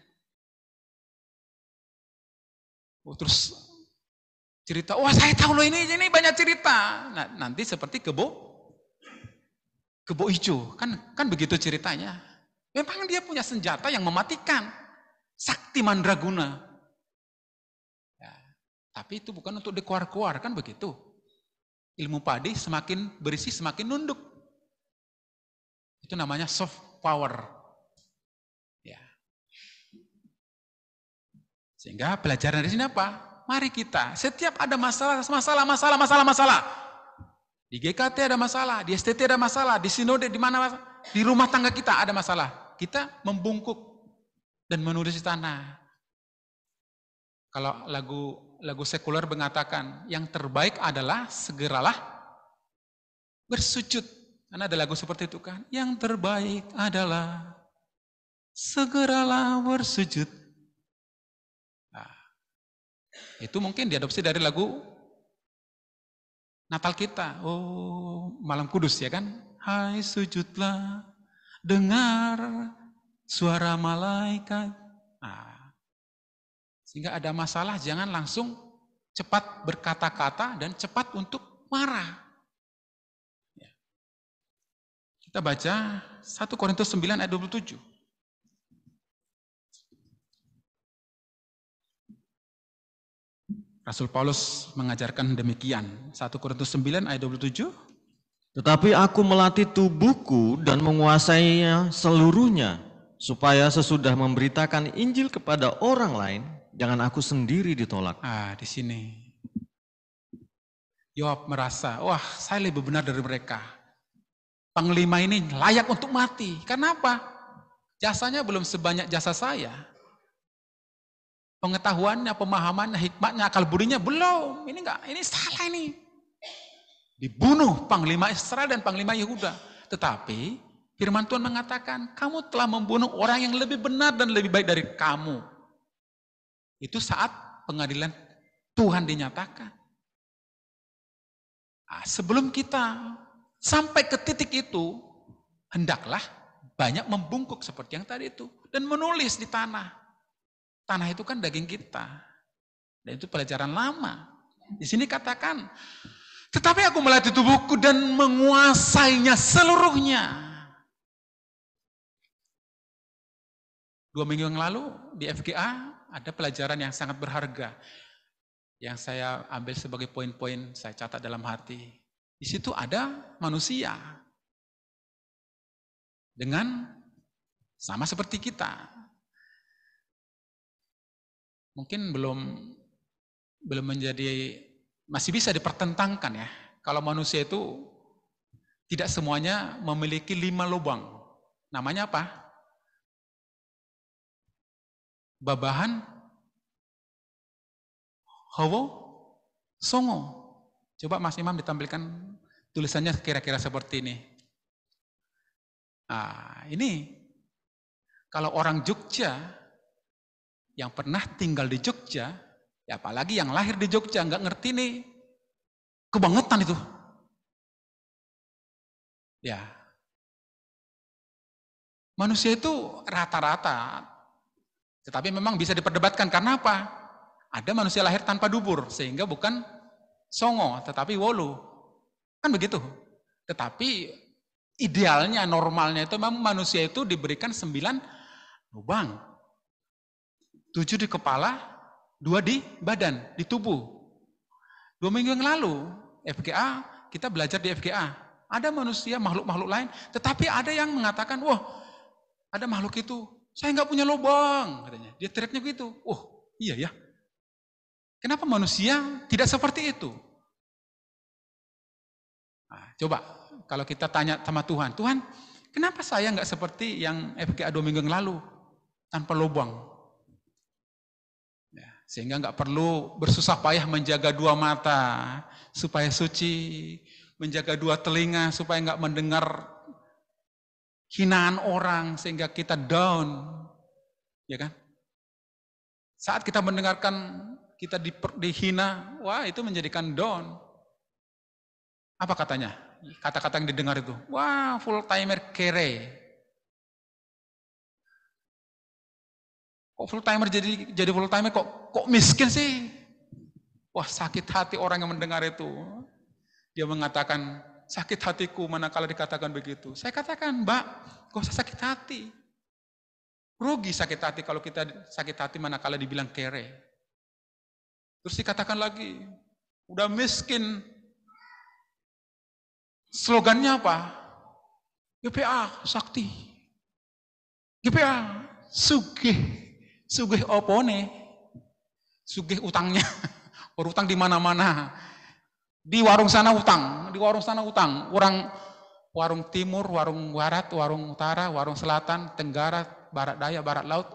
Oh, terus cerita, wah saya tahu loh ini banyak cerita. Nah, nanti seperti kebo hijau, kan begitu ceritanya. Memang dia punya senjata yang mematikan, sakti mandraguna. Ya, tapi itu bukan untuk dikeluar-keluar, kan begitu. Ilmu padi semakin berisi semakin nunduk. Itu namanya soft power. Sehingga pelajaran dari sini apa? Mari kita, setiap ada masalah. Di GKT ada masalah, di STT ada masalah, di sinode, di mana, di rumah tangga kita ada masalah. Kita membungkuk dan menulis di tanah. Kalau lagu sekuler mengatakan, yang terbaik adalah segeralah bersujud. Karena ada lagu seperti itu kan. Yang terbaik adalah segeralah bersujud. Itu mungkin diadopsi dari lagu Natal kita. Oh, Malam Kudus ya kan? Hai sujudlah, dengar suara malaikat. Nah, sehingga ada masalah jangan langsung cepat berkata-kata dan cepat untuk marah. Ya. Kita baca 1 Korintus 9 ayat 27. Rasul Paulus mengajarkan demikian. 1 Korintus 9 ayat 27. Tetapi aku melatih tubuhku dan menguasainya seluruhnya, supaya sesudah memberitakan Injil kepada orang lain, jangan aku sendiri ditolak. Di sini. Yoab merasa, wah saya lebih benar dari mereka. Panglima ini layak untuk mati. Karena apa? Jasanya belum sebanyak jasa saya. Pengetahuannya, pemahamannya, hikmatnya, akal budinya belum. Ini salah ini. Dibunuh Panglima Israel dan Panglima Yehuda. Tetapi firman Tuhan mengatakan, kamu telah membunuh orang yang lebih benar dan lebih baik dari kamu. Itu saat pengadilan Tuhan dinyatakan. Sebelum kita sampai ke titik itu, hendaklah banyak membungkuk seperti yang tadi itu. Dan menulis di tanah. Tanah itu kan daging kita. Dan itu pelajaran lama. Di sini katakan, tetapi aku melatih tubuhku dan menguasainya seluruhnya. 2 minggu yang lalu di FGA ada pelajaran yang sangat berharga. Yang saya ambil sebagai poin-poin, saya catat dalam hati. Di situ ada manusia. Dengan sama seperti kita. Mungkin belum menjadi, masih bisa dipertentangkan ya. Kalau manusia itu tidak semuanya memiliki 5 lubang. Namanya apa? Babahan, Hawa, Songo. Coba Mas Imam ditampilkan tulisannya kira-kira seperti ini. Ini kalau orang Jogja yang pernah tinggal di Jogja, ya apalagi yang lahir di Jogja, nggak ngerti nih kebangetan itu. Ya, manusia itu rata-rata, tetapi memang bisa diperdebatkan karena apa? Ada manusia lahir tanpa dubur, sehingga bukan songo, tetapi wolu. Kan begitu. Tetapi idealnya, normalnya itu memang manusia itu diberikan 9 lubang. 7 di kepala, 2 di badan, di tubuh. 2 minggu yang lalu, FGA, kita belajar di FGA. Ada manusia, makhluk-makhluk lain, tetapi ada yang mengatakan, wah, ada makhluk itu, saya nggak punya lubang, katanya. Dia teriaknya begitu. Oh, iya ya. Kenapa manusia tidak seperti itu? Nah, coba kalau kita tanya sama Tuhan, Tuhan, kenapa saya nggak seperti yang FGA 2 minggu yang lalu, tanpa lubang? Ya, sehingga nggak perlu bersusah payah menjaga 2 mata supaya suci, menjaga 2 telinga supaya nggak mendengar hinaan orang sehingga kita down, ya kan? Saat kita mendengarkan kita dihina, wah itu menjadikan down. Apa katanya? Kata-kata yang didengar itu, wah full timer kere. Kok full timer jadi full timer kok miskin sih? Wah sakit hati orang yang mendengar itu. Dia mengatakan, sakit hatiku manakala dikatakan begitu. Saya katakan, Mbak, gak usah sakit hati. Rugi sakit hati kalau kita sakit hati manakala dibilang kere. Terus dikatakan lagi, udah miskin. Slogannya apa? GPA sakti. GPA sugih. Sugih opone. Sugih utangnya. Berutang di mana-mana. Di warung sana utang, di warung sana utang. Warung timur, warung barat, warung utara, warung selatan, tenggara, barat daya, barat laut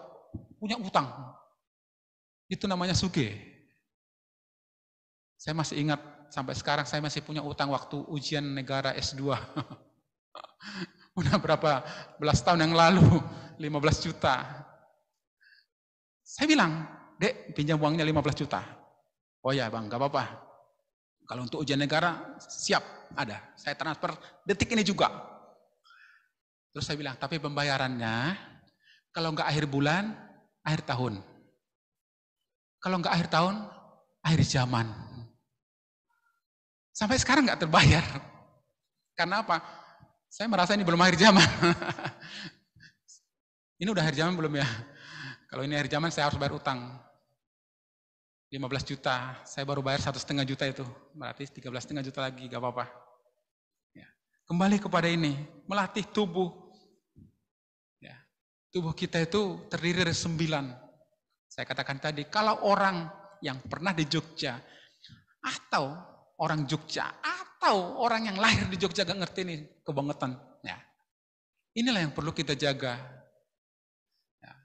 punya utang. Itu namanya sugih. Saya masih ingat sampai sekarang saya masih punya utang waktu ujian negara S2. Udah berapa belas tahun yang lalu, 15 juta. Saya bilang, Dek, pinjam uangnya 15 juta. Oh ya Bang, gak apa-apa. Kalau untuk ujian negara, siap, ada. Saya transfer detik ini juga. Terus saya bilang, tapi pembayarannya, kalau nggak akhir bulan, akhir tahun. Kalau nggak akhir tahun, akhir zaman. Sampai sekarang nggak terbayar. Karena apa? Saya merasa ini belum akhir zaman. Ini udah akhir zaman belum ya? Kalau ini akhir zaman, saya harus bayar utang. 15 juta, saya baru bayar 1,5 juta itu. Berarti 13,5 juta lagi, gak apa-apa. Ya. Kembali kepada ini, melatih tubuh. Ya. Tubuh kita itu terdiri dari 9. Saya katakan tadi, kalau orang yang pernah di Jogja, atau orang Jogja, atau orang yang lahir di Jogja gak ngerti nih kebangetan. Ya. Inilah yang perlu kita jaga. Ya.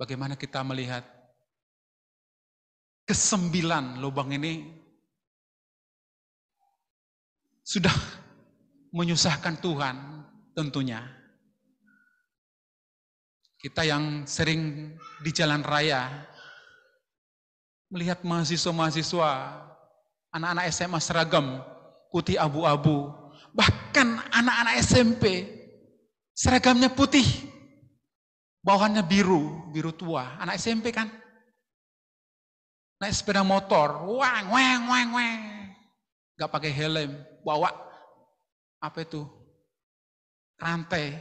Bagaimana kita melihat ke-9 lubang ini sudah menyusahkan Tuhan tentunya. Kita yang sering di jalan raya melihat mahasiswa-mahasiswa, anak-anak SMA seragam putih abu-abu, bahkan anak-anak SMP seragamnya putih, bawahannya biru tua, anak SMP kan. Naik sepeda motor, wang, gak pakai helm, bawa apa itu, rantai,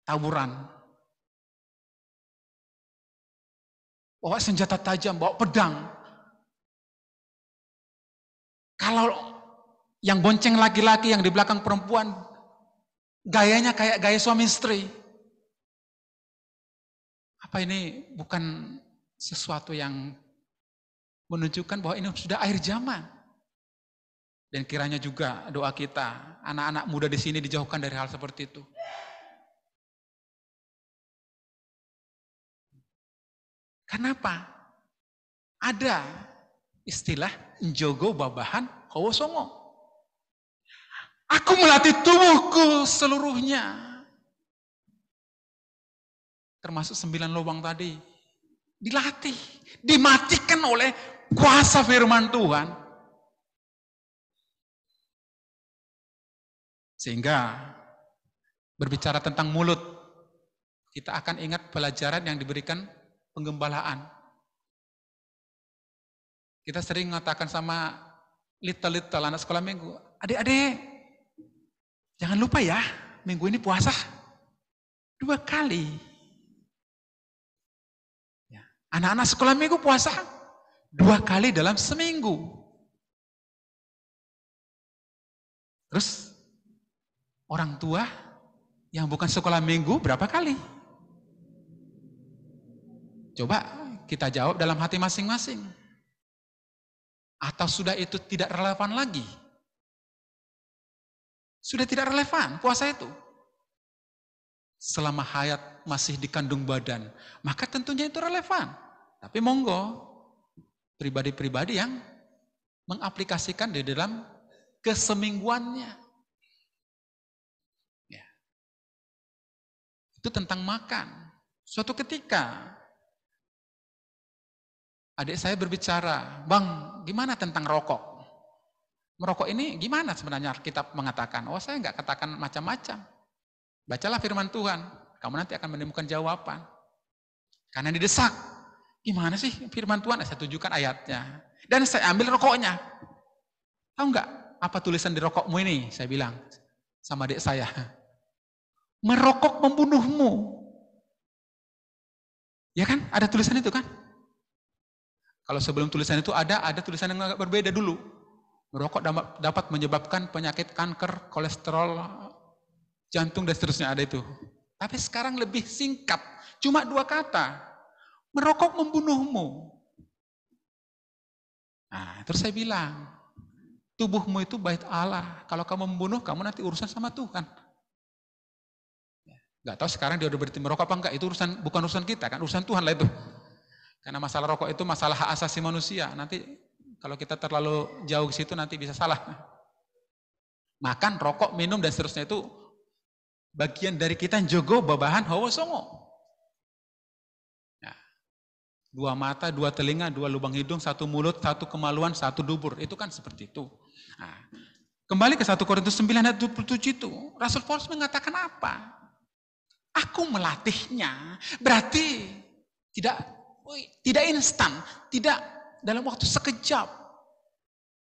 taburan, bawa senjata tajam, bawa pedang. Kalau yang bonceng laki-laki, yang di belakang perempuan, gayanya kayak gaya suami istri. Apa ini bukan sesuatu yang menunjukkan bahwa ini sudah akhir zaman? Dan kiranya juga doa kita, anak-anak muda di sini dijauhkan dari hal seperti itu. Kenapa? Ada istilah njogo babahan hawa songo. Aku melatih tubuhku seluruhnya. Termasuk 9 lubang tadi. Dilatih, dimatikan oleh kuasa firman Tuhan. Sehingga berbicara tentang mulut, kita akan ingat pelajaran yang diberikan penggembalaan. Kita sering mengatakan sama little anak sekolah minggu, adik-adik, jangan lupa ya, minggu ini puasa 2 kali. Ya. Anak-anak sekolah minggu puasa 2 kali dalam seminggu. Terus orang tua yang bukan sekolah minggu berapa kali? Coba kita jawab dalam hati masing-masing. Atau sudah itu tidak relevan lagi? Sudah tidak relevan puasa itu. Selama hayat masih dikandung badan, maka tentunya itu relevan. Tapi monggo, pribadi-pribadi yang mengaplikasikan di dalam kesemingguannya. Ya. Itu tentang makan. Suatu ketika, adik saya berbicara, Bang, gimana tentang rokok? Merokok ini gimana sebenarnya Alkitab mengatakan? Oh, saya enggak katakan macam-macam. Bacalah firman Tuhan, kamu nanti akan menemukan jawaban. Karena didesak. Gimana sih firman Tuhan? Saya tunjukkan ayatnya. Dan saya ambil rokoknya. Tahu enggak apa tulisan di rokokmu ini? Saya bilang sama adik saya. Merokok membunuhmu. Ya kan? Ada tulisan itu kan? Kalau sebelum tulisan itu ada tulisan yang agak berbeda dulu. Merokok dapat menyebabkan penyakit kanker, kolesterol, jantung dan seterusnya ada itu. Tapi sekarang lebih singkat, cuma 2 kata. Merokok membunuhmu. Nah, terus saya bilang, tubuhmu itu bait Allah. Kalau kamu membunuh, kamu nanti urusan sama Tuhan. Gak tahu sekarang dia udah berhenti merokok apa enggak, itu bukan urusan kita kan, urusan Tuhan lah itu. Karena masalah rokok itu masalah hak asasi manusia. Nanti kalau kita terlalu jauh ke situ nanti bisa salah. Makan, rokok, minum dan seterusnya itu bagian dari kita yang jogo babahan hawa songo. Ya. 2 mata, 2 telinga, 2 lubang hidung, 1 mulut, 1 kemaluan, 1 dubur. Itu kan seperti itu. Nah, kembali ke 1 Korintus 9 ayat 27 itu. Rasul Paulus mengatakan apa? Aku melatihnya. Berarti tidak instan, tidak dalam waktu sekejap.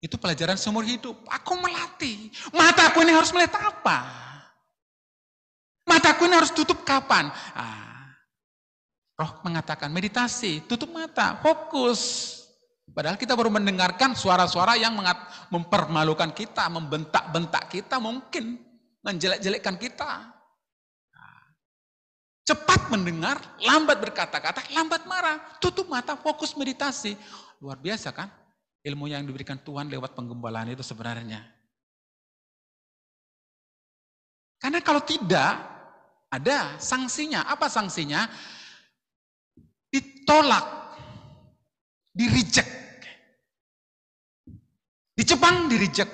Itu pelajaran seumur hidup. Aku melatih. Mataku ini harus melihat apa? Mataku ini harus tutup kapan? Roh mengatakan meditasi, tutup mata, fokus. Padahal kita baru mendengarkan suara-suara yang mempermalukan kita, membentak-bentak kita, mungkin menjelek-jelekkan kita. Cepat mendengar, lambat berkata-kata, lambat marah. Tutup mata, fokus meditasi. Luar biasa kan? Ilmu yang diberikan Tuhan lewat penggembalaan itu sebenarnya. Karena kalau tidak, ada sanksinya. Apa sanksinya? Ditolak. Di-reject. Di Jepang di-reject.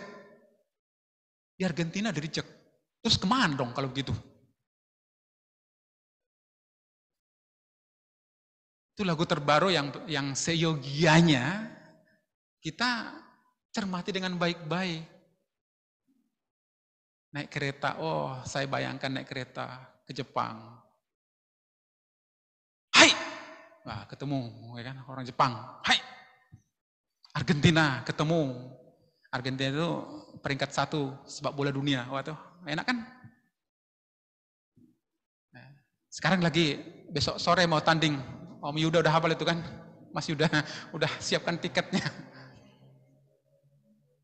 Di Argentina di-reject. Terus kemana dong kalau begitu? Itu lagu terbaru yang seyogianya kita cermati dengan baik-baik. Naik kereta, oh saya bayangkan naik kereta ke Jepang. Hai! Wah, ketemu ya kan orang Jepang. Hai! Argentina ketemu. Argentina itu peringkat 1 sepak bola dunia. Wah tuh enak kan? Nah, sekarang lagi besok sore mau tanding. Om Yuda udah hafal itu kan? Mas Yuda udah siapkan tiketnya.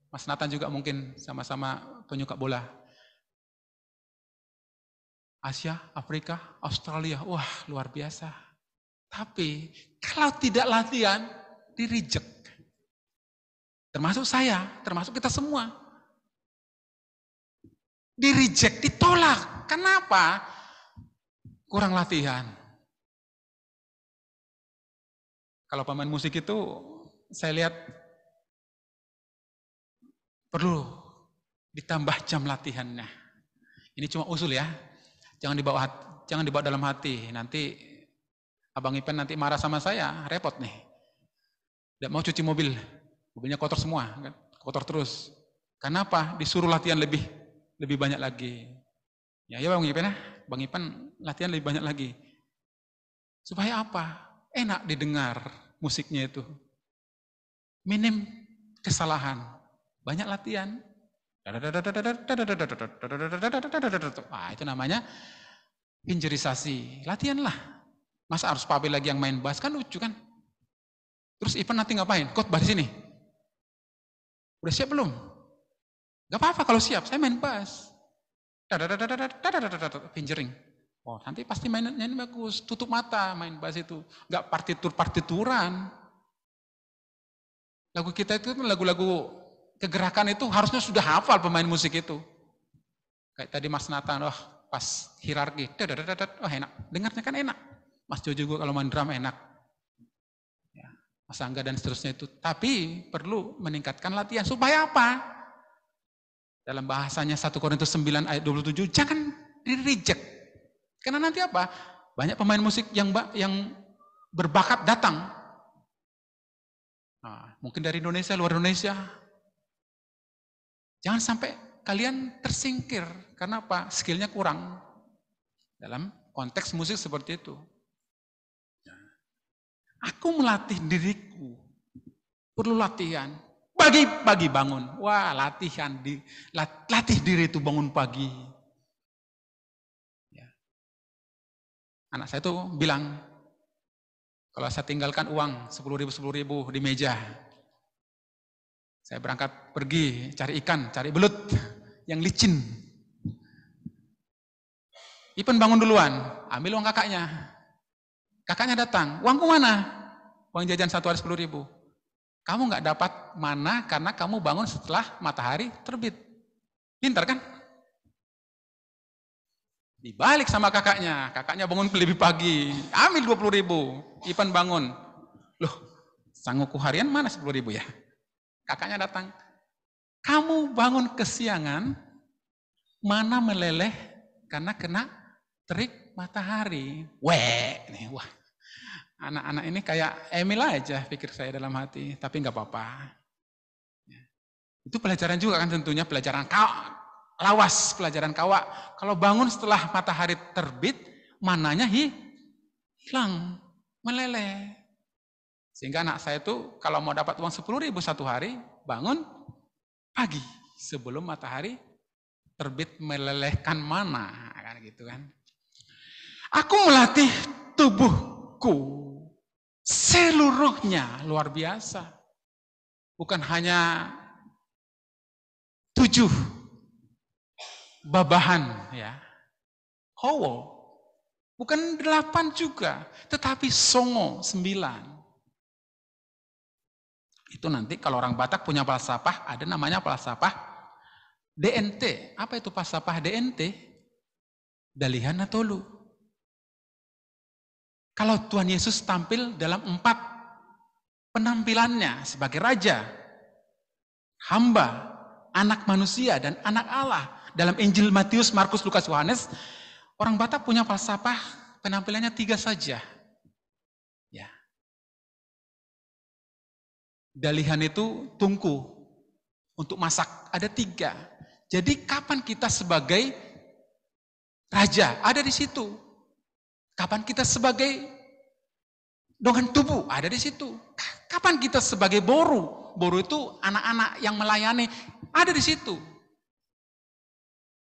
Mas Nathan juga mungkin sama-sama penyuka bola. Asia, Afrika, Australia, wah luar biasa. Tapi kalau tidak latihan, di-reject. Termasuk saya, termasuk kita semua. Di-reject, ditolak. Kenapa? Kurang latihan. Kalau pemain musik itu, saya lihat perlu ditambah jam latihannya. Ini cuma usul ya, jangan dibawa dalam hati. Nanti Abang Ipen nanti marah sama saya, repot nih. Tidak mau cuci mobil, mobilnya kotor semua, kotor terus. Kenapa? Disuruh latihan lebih banyak lagi. Ya Bang Ipen ya, Bang Ipen latihan lebih banyak lagi. Supaya apa? enak didengar musiknya itu. Minim kesalahan, banyak latihan. Itu namanya pinjerisasi. Latihanlah. Masa harus Papi lagi yang main bass, kan lucu kan? Terus Ivan nanti ngapain? Khotbah di sini. Udah siap belum? Gak apa-apa kalau siap, saya main bass. Fingering. Oh, nanti pasti mainnya bagus. Tutup mata main bass itu. Gak partituran. Lagu kita itu lagu-lagu kegerakan itu harusnya sudah hafal pemain musik itu. Kayak tadi Mas Nathan, pas hierarki, enak. Dengarnya kan enak. Mas Jojo juga kalau main drum enak. Ya, Mas Angga dan seterusnya itu. Tapi perlu meningkatkan latihan. Supaya apa? Dalam bahasanya 1 Korintus 9 ayat 27, jangan di-reject. Karena nanti apa? Banyak pemain musik yang berbakat datang. Nah, mungkin dari Indonesia, luar Indonesia. Jangan sampai kalian tersingkir. Karena apa? Skillnya kurang. Dalam konteks musik seperti itu. Aku melatih diriku. Perlu latihan. Pagi-pagi bangun. Wah, latih diri itu bangun pagi. Ya. Anak saya tuh bilang, kalau saya tinggalkan uang 10.000 di meja, saya berangkat pergi cari ikan, cari belut yang licin. Ipen bangun duluan, ambil uang kakaknya. Kakaknya datang, uangku mana? Uang jajan 1 hari 10.000. Kamu nggak dapat mana karena kamu bangun setelah matahari terbit. Pintar kan? Dibalik sama kakaknya bangun lebih pagi, ambil 20.000, Ipan bangun. Loh, sangguku harian mana 10.000 ya? Kakaknya datang, kamu bangun kesiangan, mana meleleh karena kena terik matahari. Wah, anak-anak ini kayak Emil aja pikir saya dalam hati, tapi nggak apa-apa. Itu pelajaran juga kan tentunya, pelajaran lawas, pelajaran kawa. Kalau bangun setelah matahari terbit, mananya hilang, meleleh. Sehingga anak saya itu kalau mau dapat uang 10.000 1 hari, bangun pagi sebelum matahari terbit melelehkan mana, kan gitu kan. Aku melatih tubuhku seluruhnya, luar biasa. Bukan hanya 7 babahan ya. Howo. Bukan 8 juga, tetapi songo 9. Itu nanti kalau orang Batak punya falsafah, ada namanya falsafah DNT. Apa itu falsafah DNT? Dalihan Natolu. Kalau Tuhan Yesus tampil dalam 4 penampilannya sebagai raja, hamba, anak manusia, dan anak Allah. Dalam Injil Matius, Markus, Lukas, Yohanes, orang Batak punya falsafah penampilannya 3 saja. Ya. Dalihan itu tungku untuk masak, ada 3. Jadi kapan kita sebagai raja, ada di situ. Kapan kita sebagai dengan tubuh, ada di situ. Kapan kita sebagai boru, boru itu anak-anak yang melayani, ada di situ.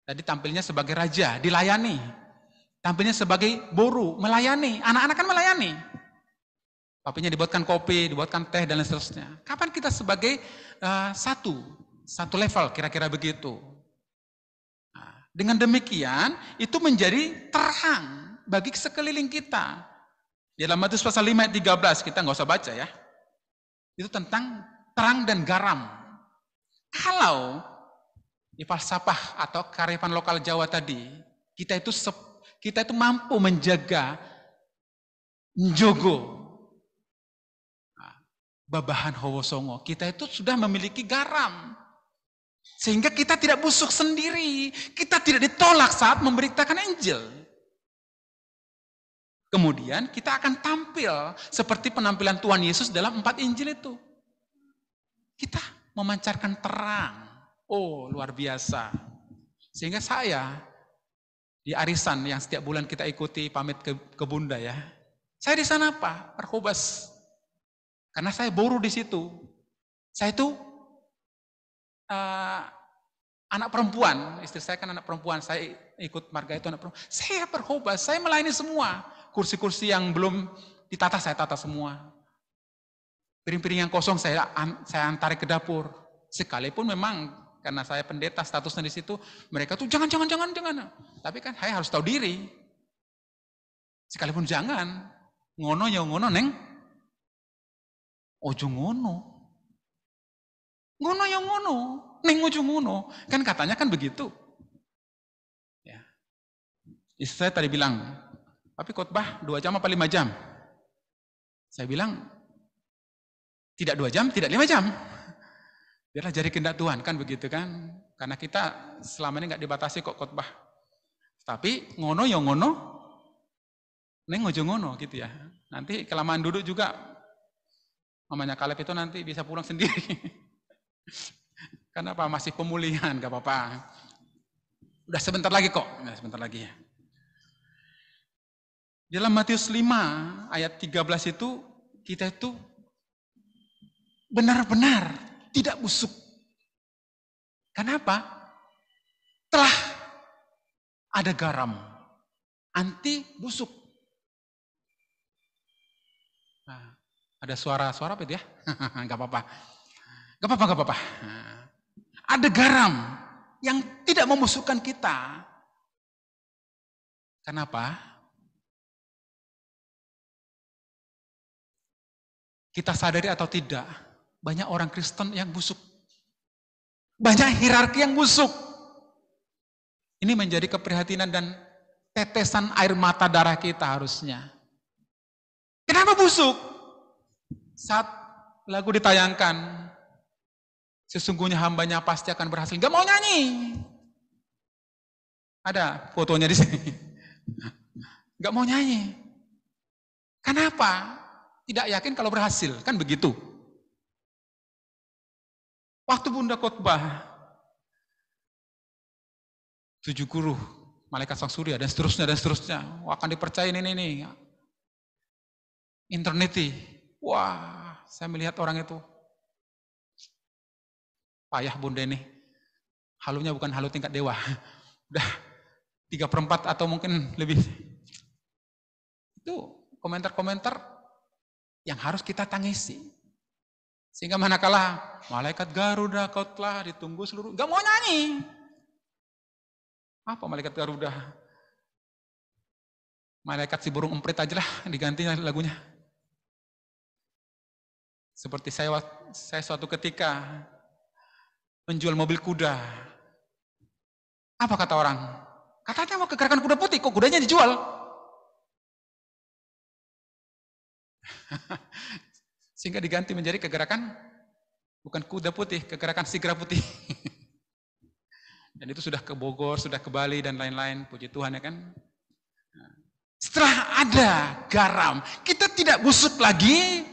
Tadi tampilnya sebagai raja, dilayani. Tampilnya sebagai boru, melayani. Anak-anak kan melayani. Papinya dibuatkan kopi, dibuatkan teh, dan lain seterusnya. Kapan kita sebagai satu level, kira-kira begitu. Nah, dengan demikian, itu menjadi terang bagi sekeliling kita. Di dalam Matius pasal 5 ayat 13, kita nggak usah baca ya. Itu tentang terang dan garam. Kalau di falsafah atau kearifan lokal Jawa tadi, kita itu mampu menjaga, menjogo babahan Howo Songo, kita itu sudah memiliki garam. Sehingga kita tidak busuk sendiri, kita tidak ditolak saat memberitakan Injil. Kemudian kita akan tampil seperti penampilan Tuhan Yesus dalam 4 Injil itu. Kita memancarkan terang. Oh, luar biasa. Sehingga saya di arisan yang setiap bulan kita ikuti, pamit ke Bunda ya. Saya di sana apa? Perhobas. Karena saya boru di situ. Saya itu anak perempuan, istri saya kan anak perempuan, saya ikut marga itu anak perempuan. Saya perhobas, saya melayani semua. Kursi-kursi yang belum ditata, saya tata semua. Piring-piring yang kosong saya antar ke dapur. Sekalipun memang karena saya pendeta statusnya di situ, mereka tuh jangan. Tapi kan saya harus tahu diri. Sekalipun jangan, ngono ya ngono neng, ojo ngono. Ngono ya ngono, neng ojo ngono. Kan katanya kan begitu. Ya. Istri saya tadi bilang, tapi khotbah 2 jam apa 5 jam? Saya bilang, tidak 2 jam, tidak 5 jam. Biarlah jadi kehendak Tuhan, kan begitu kan? Karena kita selama ini nggak dibatasi kok khotbah. Tapi ngono ya ngono, neng ojo ngono gitu ya. Nanti kelamaan duduk juga, mamanya Kaleb itu nanti bisa pulang sendiri. Kenapa? Masih pemulihan, gak apa-apa. Udah sebentar lagi kok, sebentar lagi ya. Dalam Matius 5 ayat 13 itu, kita itu benar-benar tidak busuk. Kenapa? Telah ada garam, anti busuk. Nah, ada suara-suara apa itu ya? Gak apa-apa. Nah, ada garam yang tidak membusukkan kita. Kenapa? Kita sadari atau tidak, banyak orang Kristen yang busuk. Banyak hierarki yang busuk. Ini menjadi keprihatinan dan tetesan air mata darah kita harusnya. Kenapa busuk? Saat lagu ditayangkan, sesungguhnya hambanya pasti akan berhasil. Gak mau nyanyi. Ada fotonya di sini. Gak mau nyanyi. Kenapa? Tidak yakin kalau berhasil, kan begitu. Waktu Bunda khotbah, 7 guru, malaikat sang surya dan seterusnya, akan dipercaya ini. Interneti, wah, saya melihat orang itu, payah Bunda ini, halunya bukan halu tingkat dewa, udah 3/4 atau mungkin lebih. Itu komentar-komentar yang harus kita tangisi. Sehingga manakala malaikat Garuda kau telah ditunggu seluruh, gak mau nyanyi. Apa malaikat Garuda? Malaikat si burung emprit aja lah digantinya lagunya. Seperti saya suatu ketika menjual mobil kuda. Apa kata orang? Katanya mau ke gerakan kuda putih, kok kudanya dijual? Sehingga diganti menjadi kegerakan bukan kuda putih, kegerakan sigra putih. Dan itu sudah ke Bogor, sudah ke Bali dan lain-lain, puji Tuhan ya kan. Setelah ada garam, kita tidak busuk lagi.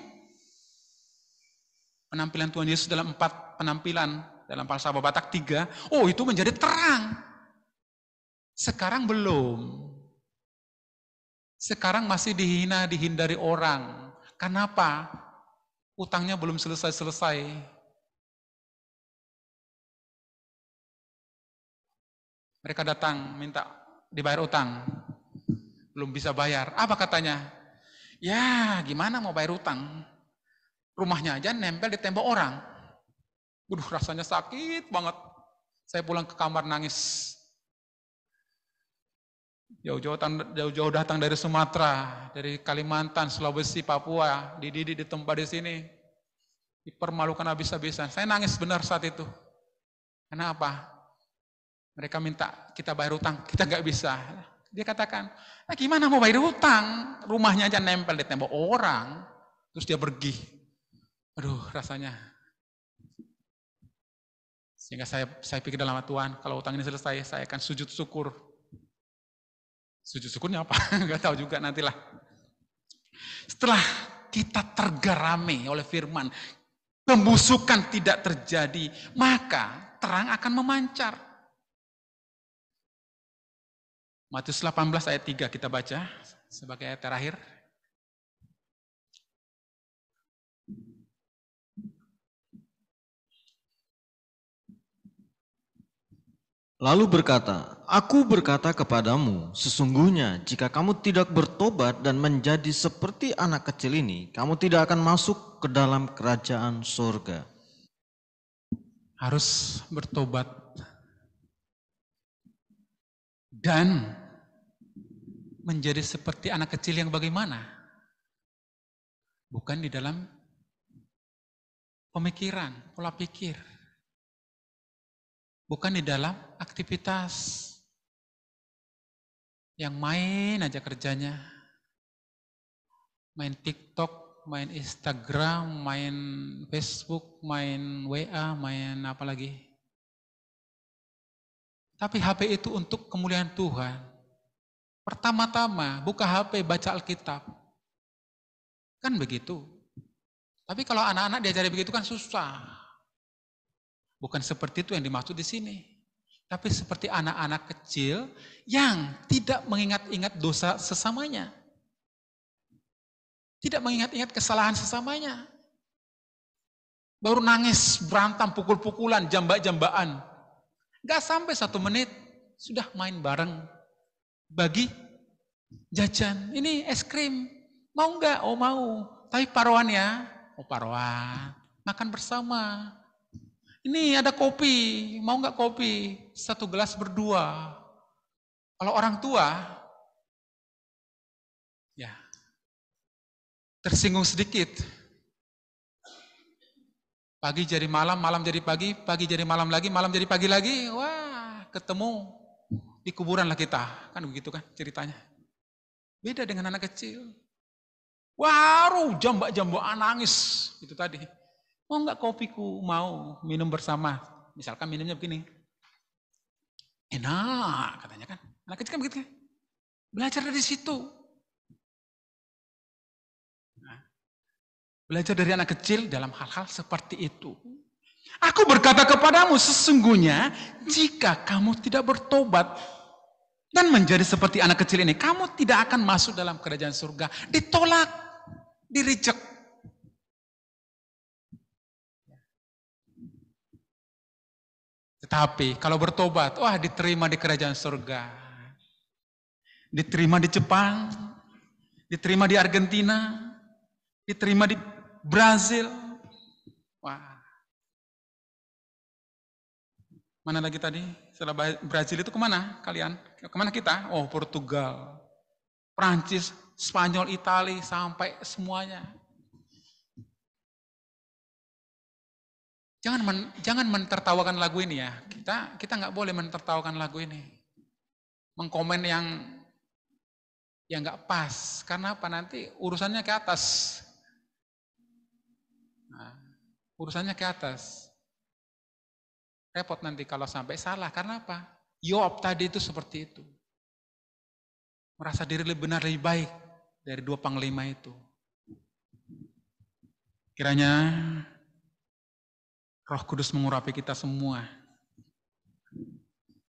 Penampilan Tuhan Yesus dalam 4 penampilan, dalam Falsafah Batak 3, oh itu menjadi terang. Sekarang belum. Sekarang masih dihina, dihindari orang. Kenapa? Utangnya belum selesai-selesai. Mereka datang minta dibayar utang. Belum bisa bayar. Apa katanya? Ya gimana mau bayar utang? Rumahnya aja nempel di tembok orang. Rasanya sakit banget. Saya pulang ke kamar nangis. Jauh-jauh datang dari Sumatera, dari Kalimantan, Sulawesi, Papua, dididik di tempat di sini, dipermalukan habis-habisan. Saya nangis benar saat itu. Kenapa? Mereka minta kita bayar utang, kita nggak bisa. Dia katakan, nah gimana mau bayar utang? Rumahnya aja nempel di tembok orang, terus dia pergi. Aduh, rasanya. Sehingga saya pikir dalam Tuhan, kalau utang ini selesai, saya akan sujud syukur. Sujud syukurnya apa? Enggak tahu juga nantilah. Setelah kita tergarami oleh firman, pembusukan tidak terjadi, maka terang akan memancar. Matius 18 ayat 3 kita baca sebagai ayat terakhir. Lalu berkata, "Aku berkata kepadamu, sesungguhnya jika kamu tidak bertobat dan menjadi seperti anak kecil ini, kamu tidak akan masuk ke dalam kerajaan surga." Harus bertobat dan menjadi seperti anak kecil yang bagaimana? Bukan di dalam pemikiran, pola pikir. Bukan di dalam aktivitas yang main aja kerjanya. Main TikTok, main Instagram, main Facebook, main WA, main apa lagi. Tapi HP itu untuk kemuliaan Tuhan. Pertama-tama buka HP, baca Alkitab. Kan begitu. Tapi kalau anak-anak diajari begitu kan susah. Bukan seperti itu yang dimaksud di sini. Tapi seperti anak-anak kecil yang tidak mengingat-ingat dosa sesamanya. Tidak mengingat-ingat kesalahan sesamanya. Baru nangis, berantem, pukul-pukulan, jambak-jambaan. Gak sampai 1 menit, sudah main bareng. Bagi jajan, ini es krim. Mau nggak? Oh mau. Tapi paruan ya. Oh paruan. Makan bersama. Ini ada kopi. Mau nggak kopi? 1 gelas berdua. Kalau orang tua, ya tersinggung sedikit. Pagi jadi malam, malam jadi pagi jadi malam jadi pagi lagi. Wah, ketemu di kuburan lah kita. Kan begitu kan ceritanya. Beda dengan anak kecil. Waru, jambak-jambakan nangis. Itu tadi. Mau nggak kopiku? Mau minum bersama. Misalkan minumnya begini. Enak katanya kan. Anak kecil kan begitu. Belajar dari situ. Nah, belajar dari anak kecil dalam hal-hal seperti itu. Aku berkata kepadamu, sesungguhnya jika kamu tidak bertobat dan menjadi seperti anak kecil ini, kamu tidak akan masuk dalam kerajaan surga. Ditolak. Di-reject. Tetapi kalau bertobat, wah diterima di kerajaan surga. Diterima di Jepang, diterima di Argentina, diterima di Brazil. Wah. Mana lagi tadi? Setelah Brazil itu kemana kalian? Kemana kita? Oh Portugal, Prancis, Spanyol, Italia, sampai semuanya. Jangan mentertawakan lagu ini ya. Kita nggak boleh mentertawakan lagu ini. Mengkomen yang nggak pas. Karena apa? Nanti urusannya ke atas. Nah, urusannya ke atas. Repot nanti kalau sampai salah. Karena apa? Yoab tadi itu seperti itu. Merasa diri lebih benar, lebih baik dari 2 panglima itu. Kiranya Roh Kudus mengurapi kita semua.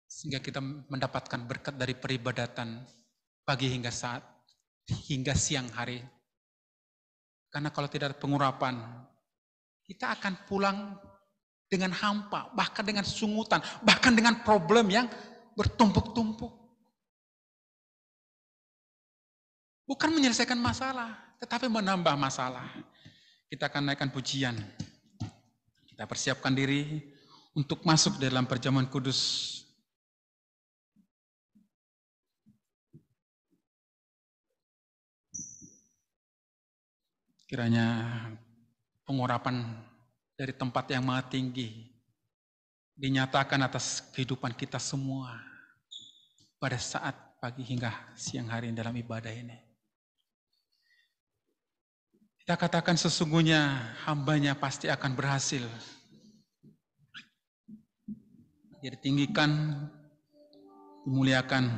Sehingga kita mendapatkan berkat dari peribadatan pagi hingga siang hari. Karena kalau tidak ada pengurapan, kita akan pulang dengan hampa, bahkan dengan sungutan, bahkan dengan problem yang bertumpuk-tumpuk. Bukan menyelesaikan masalah, tetapi menambah masalah. Kita akan naikkan pujian. Kita persiapkan diri untuk masuk dalam perjamuan kudus. Kiranya pengurapan dari tempat yang maha tinggi dinyatakan atas kehidupan kita semua pada saat pagi hingga siang hari dalam ibadah ini. Kita katakan sesungguhnya hambanya pasti akan berhasil. Dia ditinggikan, dimuliakan,